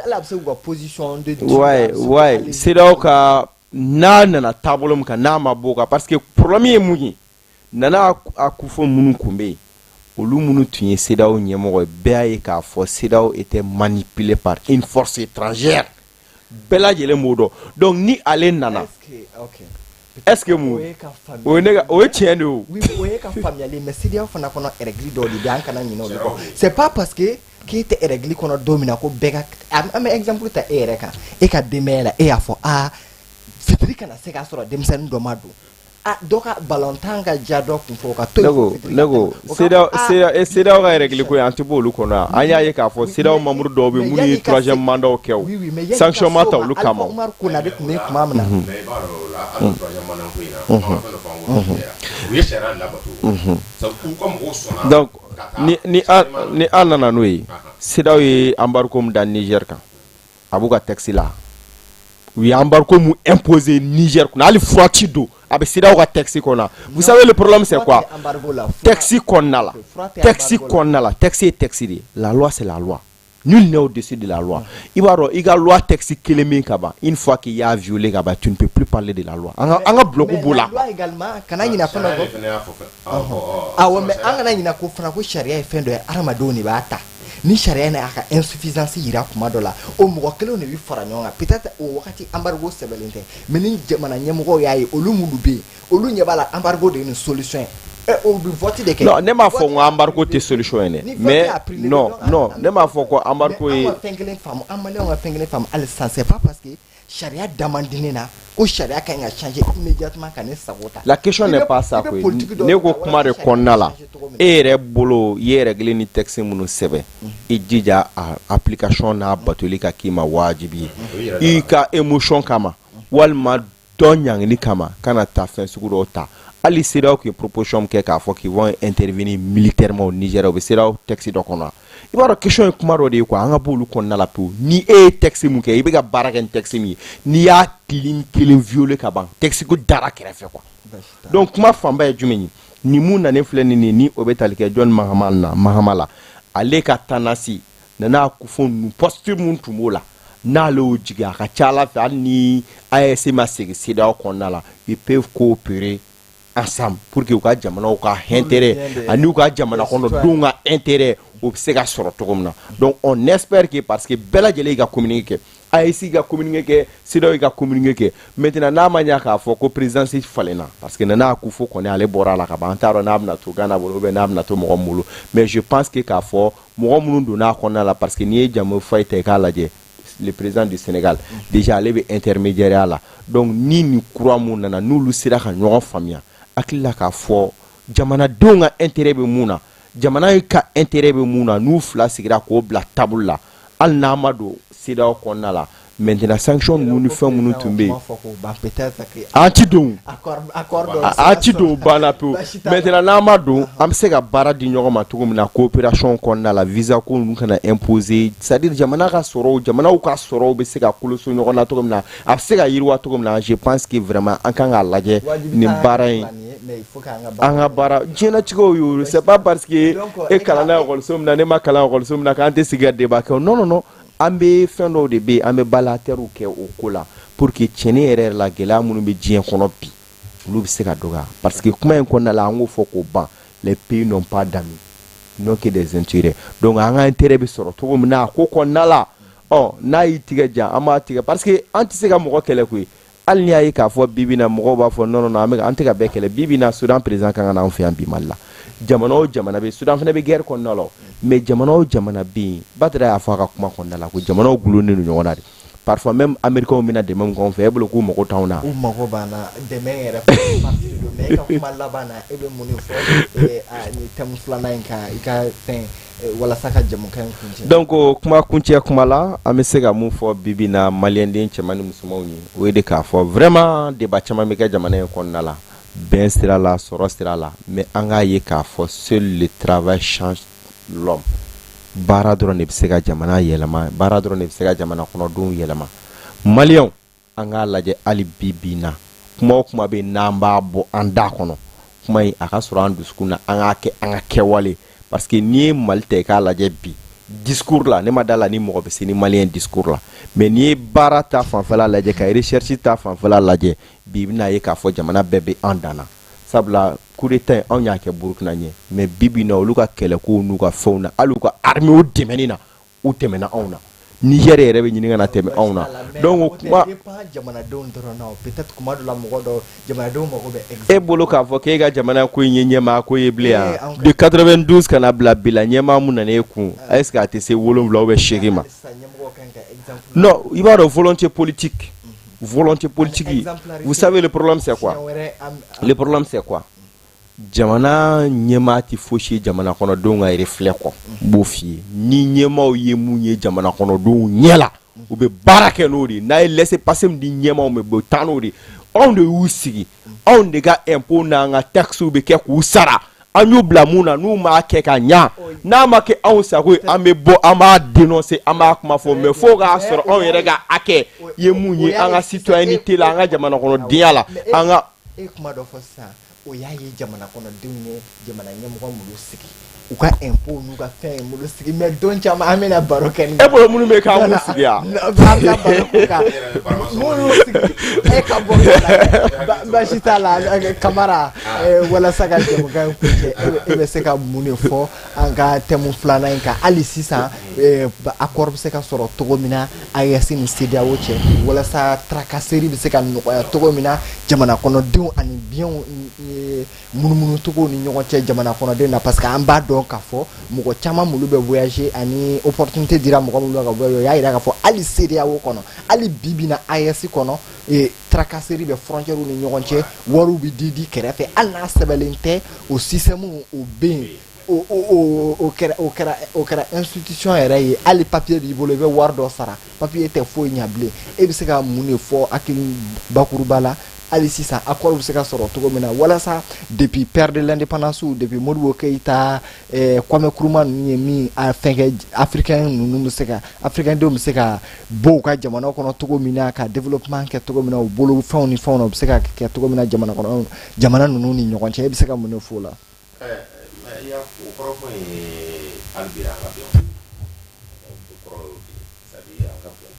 ouais CEDEAO ka n'a nana taabolo min kan n'a ma bɔ o kan parce que problème ye mun ye nana a kufɔ minnu kun bɛ yen olu minnu tun ye CEDEAO ɲɛmɔgɔ ye bɛɛ y'a ye k'a fɔ CEDEAO était manipulé par une force étrangère bɛɛ lajɛlen b'o dɔn donc ni ale nana est-ce que mun o ye tiɲɛ de o o ye ka faamuyali mais CEDEAO fana kɔnɔ règle dɔw de bɛ an kana ɲinɛ olu kɔ c'est pas parce que k'e tɛ règle kɔnɔ don min na ko bɛɛ ka an bɛ exemple ta e yɛrɛ kan e ka denbaya la e y'a fɔ fitiri kana se k'a sɔrɔ denmisɛnnin dɔ ma don dɔ ka balontan ka ja dɔ kun fɔ ka to ne ko CEDEAO ka règle ko an tɛ bɔ olu kɔnɔ an y'a ye k'a fɔ CEDEAO membre dɔw bɛ minnu ye troisième mandat kɛ o sanction ma ta olu kama Umar Konate tun bɛ kuma min na donc ni an nana n'o ye CEDEAO ye embargo min da Niger kan a b'u ka texte la u ye embargo mu imposé Niger kunna hali furati don a bɛ CEDEAO ka texte kɔnɔ vous savez le problème c'est quoi texte kɔnɔna la texte ye texte de la loi c'est la loi nul n'est au-dessus de la loi i b'a dɔn i ka loi texte kelen min ka ban une fois qu'il y a violé ka ban tu ne peux plus parler de la loi an ka bloc b'o la loi également kana ɲina fana ko awɔ mais an kana ɲina ko fana ko sariya ye fɛn dɔ ye adamadenw de b'a ta ni sariya n'a ka insuffisance yira kuma dɔ la o mɔgɔ kelenw de bɛ fara ɲɔgɔn kan peut-être o wagati embargo sɛbɛnlen tɛ mais ni jamana ɲɛmɔgɔw y'a ye olu minnu bɛ yen olu ɲɛ b'a la embargo de ye nin solution ye o bi vote de kɛ non ne m'a fɔ ko embargo tɛ solution ye dɛ mais non ne m'a fɔ ko embargo ye an ka fɛn kelen faamu an maliyɛnw ka fɛn kelen faamu hali sisan c'est pas parce que charia damandinen na ko charia ka ɲi ka changer immédiatement ka ne sago ta la question n'est pas ça koyi ne ko kuma de kɔnɔna la e yɛrɛ bolo i yɛrɛ kelen ni texte minnu sɛbɛn i jija a application n'a batoli ka k'i ma wajibi ye i ka émotion kama walima dɔ ɲangini kama kana taa fɛn sugu dɔw ta hali CEDEAO qui proposition kɛ k'a fɔ qu'ils vont intervenir militairement au Niger u bɛ CEDEAO texte dɔ kɔnɔ i b'a dɔn question ye kuma dɔ de ye quoi an ka bɔ olu kɔnɔna la pewu ni e ye texte mun kɛ i bɛ ka baara kɛ ni texte min ye n'i y'a kelen violer ka ban texte ko dara kɛrɛfɛ quoi donc kuma fanba ye jumɛn ye ni mun nanen filɛ nin ye ni o bɛ tali kɛ John Mahama la ale ka tanasi nana kufo ninnu posture mun tun b'o la n'ale y'o jigin a ka ca Ala fɛ hali ni AES ma segin CEDEAO kɔnɔna la ils peuvent coopérer ensemble pour que u ka jamanaw ka intérêt ani u ka jamana kɔnɔdenw ka intérêt o bɛ se ka sɔrɔ cogo min na donc on espère que parce que bɛɛ lajɛlen y'i ka communiqué kɛ AES ka communiqué kɛ CEDEAO ka communiqué kɛ maintenant n'a ma ɲɛ k'a fɔ ko présidence falenna parce que nana ko fo kɔni ale bɔra a la ka ban an t'a dɔn n'a bɛna to Ghana bolo ou n'a bɛna to mɔgɔ min bolo mais je pense que k'a fɔ mɔgɔ minnu donna a kɔnɔna la parce que n'i ye jamu fayi ta i k'a lajɛ le président du Sénégal déjà ale bɛ intermédiaire la donc ni nin kura mun nana n'olu sera ka ɲɔgɔn faamuya hakili la k'a fɔ jamanadenw ka intérêt bɛ mun na jamana ka intérêt bɛ mun na n'u fila sigira k'o bila table la hali n'a ma don CEDEAO kɔnɔna la maintenant sanction ninnu ni fɛn minnu tun bɛ yen an ti don an ti don banna pewu maintenant n'an ma don an bɛ se ka baara di ɲɔgɔn ma cogo min na coopération kɔnɔna la visa ko ninnu kana imposer c'est à dire jamanaw ka sɔrɔw bɛ se ka koloso ɲɔgɔn na cogo min na a bɛ se ka yiriwa cogo min na je pense que vraiment an kan k'a lajɛ nin baara in an ka baara diɲɛlatigɛw y'o c'est pas parce que e kalanna ekɔliso min na ne ma kalan ekɔliso min na k'an tɛ sigi ka débat kɛ non an bɛ fɛn dɔw de bɛ yen an bɛ balaterw kɛ o ko la pour que tiɲɛni yɛrɛ la gɛlɛya minnu bɛ diɲɛ kɔnɔ bi olu bɛ se ka dɔgɔya parce que kuma in kɔnɔna la an k'o fɔ k'o ban les pays n'ont pas d'amis n'ont que des intérêts donc an ka intérêt bɛ sɔrɔ cogo min na a ko kɔnɔna la n'a y'i tigɛ jan an b'a tigɛ parce que an tɛ se ka mɔgɔ kɛlɛ koyi hali n'i y'a ye k'a fɔ bibi na mɔgɔw b'a fɔ non an tɛ ka bɛɛ kɛlɛ bibi na Sudan président kan ka na an fɛ yan bi Mali la jamana o jamana bɛ Sudan fana bɛ guerre kɔnɔna la mais jamana o jamana bɛ yen Badara y'a fɔ a ka kuma kɔnɔna la ko jamanaw gulonnen don ɲɔgɔn na de parfois même américains bɛna dɛmɛ min k'anw fɛ e bolo k'u mago t'anw na. u mago b'an na dɛmɛ yɛrɛ fɔ parti don mais e ka kuma laban na e bɛ mun de fɔ ni thème filanan in kan i ka fɛn walasa ka jamukan in kuncɛ. donc kuma kuncɛ kuma la an bɛ se ka mun fɔ bibi na maliyɛnden cɛman ni musomanw ye o ye de k'a fɔ vraiment débat caman bɛ kɛ jamana in kɔnɔna la bɛn sira la sɔrɔ sira la mais an k'a ye k'a fɔ seul le travail change l'homme baara dɔrɔn de bɛ se ka jamana yɛlɛma baara dɔrɔn de bɛ se ka jamana kɔnɔdenw yɛlɛma maliyɛnw an k'a lajɛ hali bi na kuma o kuma bɛ yen n'an b'a bɔ an da kɔnɔ kuma in a ka sɔrɔ an dusukun na an k'a kɛ an ka kɛwale parce que n'i ye Mali ta i k'a lajɛ bi discours la ne ma da la ni mɔgɔ bɛ se ni maliyɛn discours la mais n'i ye baara ta fanfɛla lajɛ ka recherche ta fanfɛla lajɛ bi i bɛna ye k'a fɔ jamana bɛɛ bɛ an danna sabula coup d'état in anw y'a kɛ Burukina ɲɛ mais bi na olu ka kɛlɛkow n'u ka fɛnw na hali u ka armée o dɛmɛni na u tɛmɛna anw na Niger yɛrɛ bɛ ɲini ka na tɛmɛ anw na donc kuma jamanadenw dɔrɔn na peut-être kuma dɔ la mɔgɔ dɔ jamanadenw mago bɛ e bolo k'a fɔ k'e ka jamana ko in ye ɲɛmaa ko ye bilen yan de 92 kana bila bi la ɲɛmaa mun nana e kun est-ce que a tɛ se 7 ou 8 ma non i b'a dɔn volonté politique vous savez le problème c'est quoi jamana ɲɛmaa tɛ fosi ye jamana kɔnɔdenw ka reflet kɔ n b'o f'i ye ni ɲɛmaaw ye mun ye jamana kɔnɔdenw ɲɛ la u bɛ baara kɛ n'o de n'a ye laisser passer min di ɲɛmaaw ma u bɛ taa n'o de anw de y'u sigi anw de ka impôt n'an ka taxes bɛ kɛ k'u sara an y'u bila mun na n'u m'a kɛ ka ɲa n'a ma kɛ anw sago ye an bɛ bɔ an b'a dénoncer an b'a kuma fɔ mais fo k'a sɔrɔ anw yɛrɛ ka hakɛ ye mun ye an ka citoyenneté la an ka jamana kɔnɔdenya la an ka e kuma dɔ fɔ sisan o y'a ye jamana kɔnɔdenw ye jamana ɲɛmɔgɔ minnu sigi u ka impôt n'u ka fɛn ye bolo sigi mais don caman an bɛna baro kɛ ni e bolo minnu bɛ k'an b'u sigi yan an bɛna baro k'u kan minnu sigi e ka bɔ baasi t'a la Kamara walasa ka jɛmukan in kuncɛ e bɛ se ka mun de fɔ an ka thème filanan in kan hali sisan accord bɛ se ka sɔrɔ cogo min na AES ni CEDEAO cɛ walasa tracasserie bɛ se ka nɔgɔya cogo min na jamana kɔnɔdenw ani biɲɛw munumunu cogo ni ɲɔgɔn cɛ jamana kɔnɔdenw na parce que an b'a dɔn k'a fɔ mɔgɔ caman mulu bɛ voyager ani opportunité dira mɔgɔ minnu bɛ ka voyager o y'a yira k'a fɔ hali CEDEAO kɔnɔ hali bibi na AES kɔnɔ tracasserie bɛ frontière ni ɲɔgɔn cɛ wariw bɛ di kɛrɛfɛ hali n'a sɛbɛnlen tɛ o système o bɛ yen o kɛra institution yɛrɛ ye hali papier b'i bolo i bɛ wari dɔ sara papier tɛ foyi ɲɛ bilen e bɛ se ka mun de fɔ hakili bakuruba la hali sisan accord bɛ se ka sɔrɔ cogo min na walasa depuis père de l'indépendance depuis Modibo Keïta Kwame Nkrumah ninnu ye min fɛn kɛ africain ninnu bɛ se ka africain denw bɛ se ka bɔ u ka jamana kɔnɔ cogo min na ka développement kɛ cogo min na u bolo fɛnw ni fɛnw na u bɛ se ka kɛ cogo min na jamana ninnu ni ɲɔgɔn cɛ e bɛ se ka mun de fɔ o la. Ya o kɔrɔ fɔ ye hali an ka bɛn o kɔrɔ c'est à dire an ka bɛn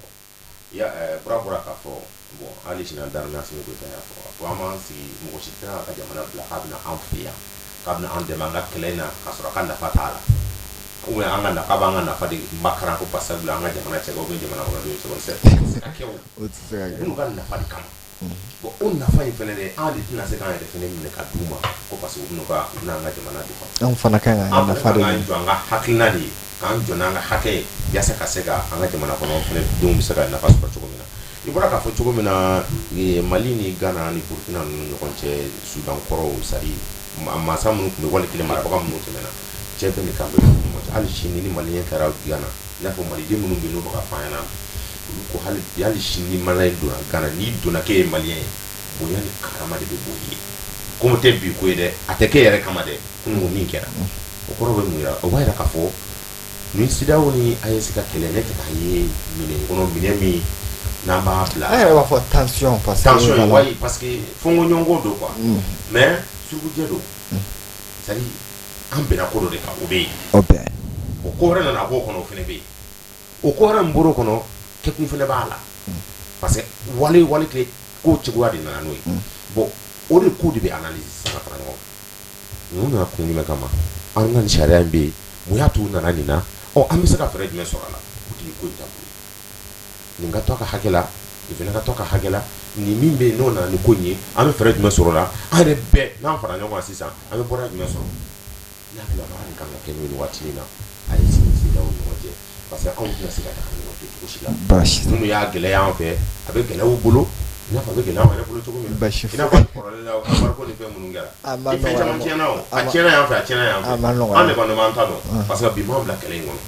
ya bɔra k'a fɔ bon hali sini darina sini ko ta y'a fɔ an m'an sigi mɔgɔ si tɛna ka jamana bila k'a bɛna an fɛ yan k'a bɛna an dɛmɛ an ka kɛlɛ in na k'a sɔrɔ a ka nafa t'a la ou bien an ka nafa b'an ka nafa de makaran ko parce que an ka jamana cɛ ou bien jamana kɔnɔdenw se ka kɛ o tɛ se ka kɛ minnu ka nafa de kama bon o nafa in fɛnɛ de an de tɛna se k'an yɛrɛ fɛnɛ minɛ ka d'u ma ko parce que u bɛna an ka jamana de kɔnɔ anw fana kan ka nafa de an jɔ an ka hakilina de ye k'an jɔ n'an ka hakɛ ye yaasa ka se ka an ka jamana kɔnɔ fɛnɛ denw bɛ se ka nafa sɔrɔ cogo min na i bɔra k'a fɔ cogo min na Mali ni Ghana ni Burkina ninnu ɲɔgɔn cɛ Sudan kɔrɔw sari mansa minnu tun bɛ wali kelen marabaga minnu tɛmɛna cɛ bɛ ni kan bɛ ɲɔgɔn cɛ hali sini ni maliyɛn taara Ghana i n'a fɔ maliden minnu bɛ yen n'u bɛ ka fɔ an ɲɛna olu ko hali sini ni maliyɛn donna Ghana n'i donna k'e ye maliyɛn ye bonya ni karama de bɛ bɔ i ye komi tɛ bi ko ye dɛ a tɛ kɛ yɛrɛ kama dɛ kunun min kɛra o kɔrɔ bɛ mun yira o b'a yira k'a fɔ ni CEDEAO ni AES ka kɛlɛ ne tɛ k'a ye minɛn kɔnɔ minɛn min n'an b'a bila an yɛrɛ b'a fɔ tension wayi parce que fɔnkɔɲɔgɔnko don quoi mais sugujɛ don c'est à dire an bɛnna ko dɔ de kan o bɛ yen o ko wɛrɛ nana bɔ o kɔnɔ o fɛnɛ bɛ yen o ko wɛrɛ min bɔra o kɔnɔ kɛkun fɛnɛ b'a la parce que wale kile ko cogoya de nana n'o ye bon o de ko de bɛ analyse sisan ka fara ɲɔgɔn kan ninnu nana kun jumɛn kama an ka nin sariya in bɛ yen mun y'a to u nana nin na an bɛ se ka fɛɛrɛ jumɛn sɔrɔ a la o de ye ko in taabolo nin ka to a ka hakɛ la nin fɛnɛ ka to a ka hakɛ la nin min bɛ yen n'o nana ni ko in ye an bɛ fɛɛrɛ jumɛn sɔrɔ o la an yɛrɛ bɛɛ n'an fara ɲɔgɔn kan sisan an bɛ bɔra jumɛn sɔrɔ n'a bila baara de kan ka kɛ n'o ye waati min na a ye sigi CEDEAO ni ɲɔgɔn cɛ parce que anw tɛna se ka taga ɲɔgɔn fɛ cogo si la minnu y'a gɛlɛya an fɛ a bɛ gɛlɛya u bolo i n'a fɔ a bɛ gɛlɛya an yɛrɛ bolo cogo min na i n'a fɔ kɔrɔlen la wariko ni fɛn minnu kɛra i fɛn caman tiɲɛna o a tiɲɛna yan fɛ a tiɲɛna yan fɛ an de kɔni b'an ta dɔn parce que bi m'an bila kɛlɛ in kɔnɔ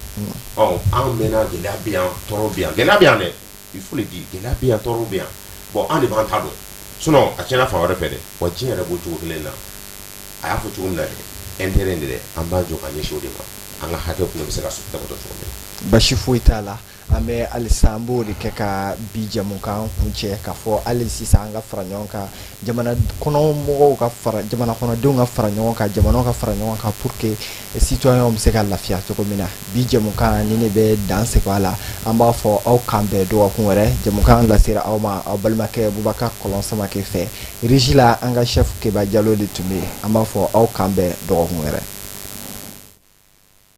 an mɛnna gɛlɛya bɛ yan tɔɔrɔ bɛ yan gɛlɛya bɛ yan dɛ il faut le dire gɛlɛya bɛ yan tɔɔrɔ bɛ yan bon an de b'an ta dɔn sinon a tiɲɛna fan wɛrɛ fɛ dɛ wa diɲɛ yɛrɛ b'o cogo kelen na a y'a fɔ cogo min na dɛ intérêt de dɛ an b'a jɔ ka ɲɛsin o de ma an ka hakɛ fana bɛ se ka dabatɔ cogo min na basi foyi t'a la an bɛ halisa an b'o de kɛ ka bi jɛmukan kuncɛ k'a fɔ hali sisan an ka fara ɲɔgɔn kan jamana kɔnɔmɔgɔw ka fara jamana kɔnɔdenw ka fara ɲɔgɔn kan jamanaw ka fara ɲɔgɔn kan pour que citoyens bɛ se ka lafiya cogo min na bi jɛmukan ni ne bɛ dan segi a la an b'a fɔ aw kan bɛn dɔgɔkun wɛrɛ jɛmukan lasera aw ma aw balimakɛ Bubakari Kɔlɔn Samake fɛ régie la an ka chef Keba Jalo de tun bɛ yen an b'a fɔ aw kan bɛn dɔgɔkun wɛrɛ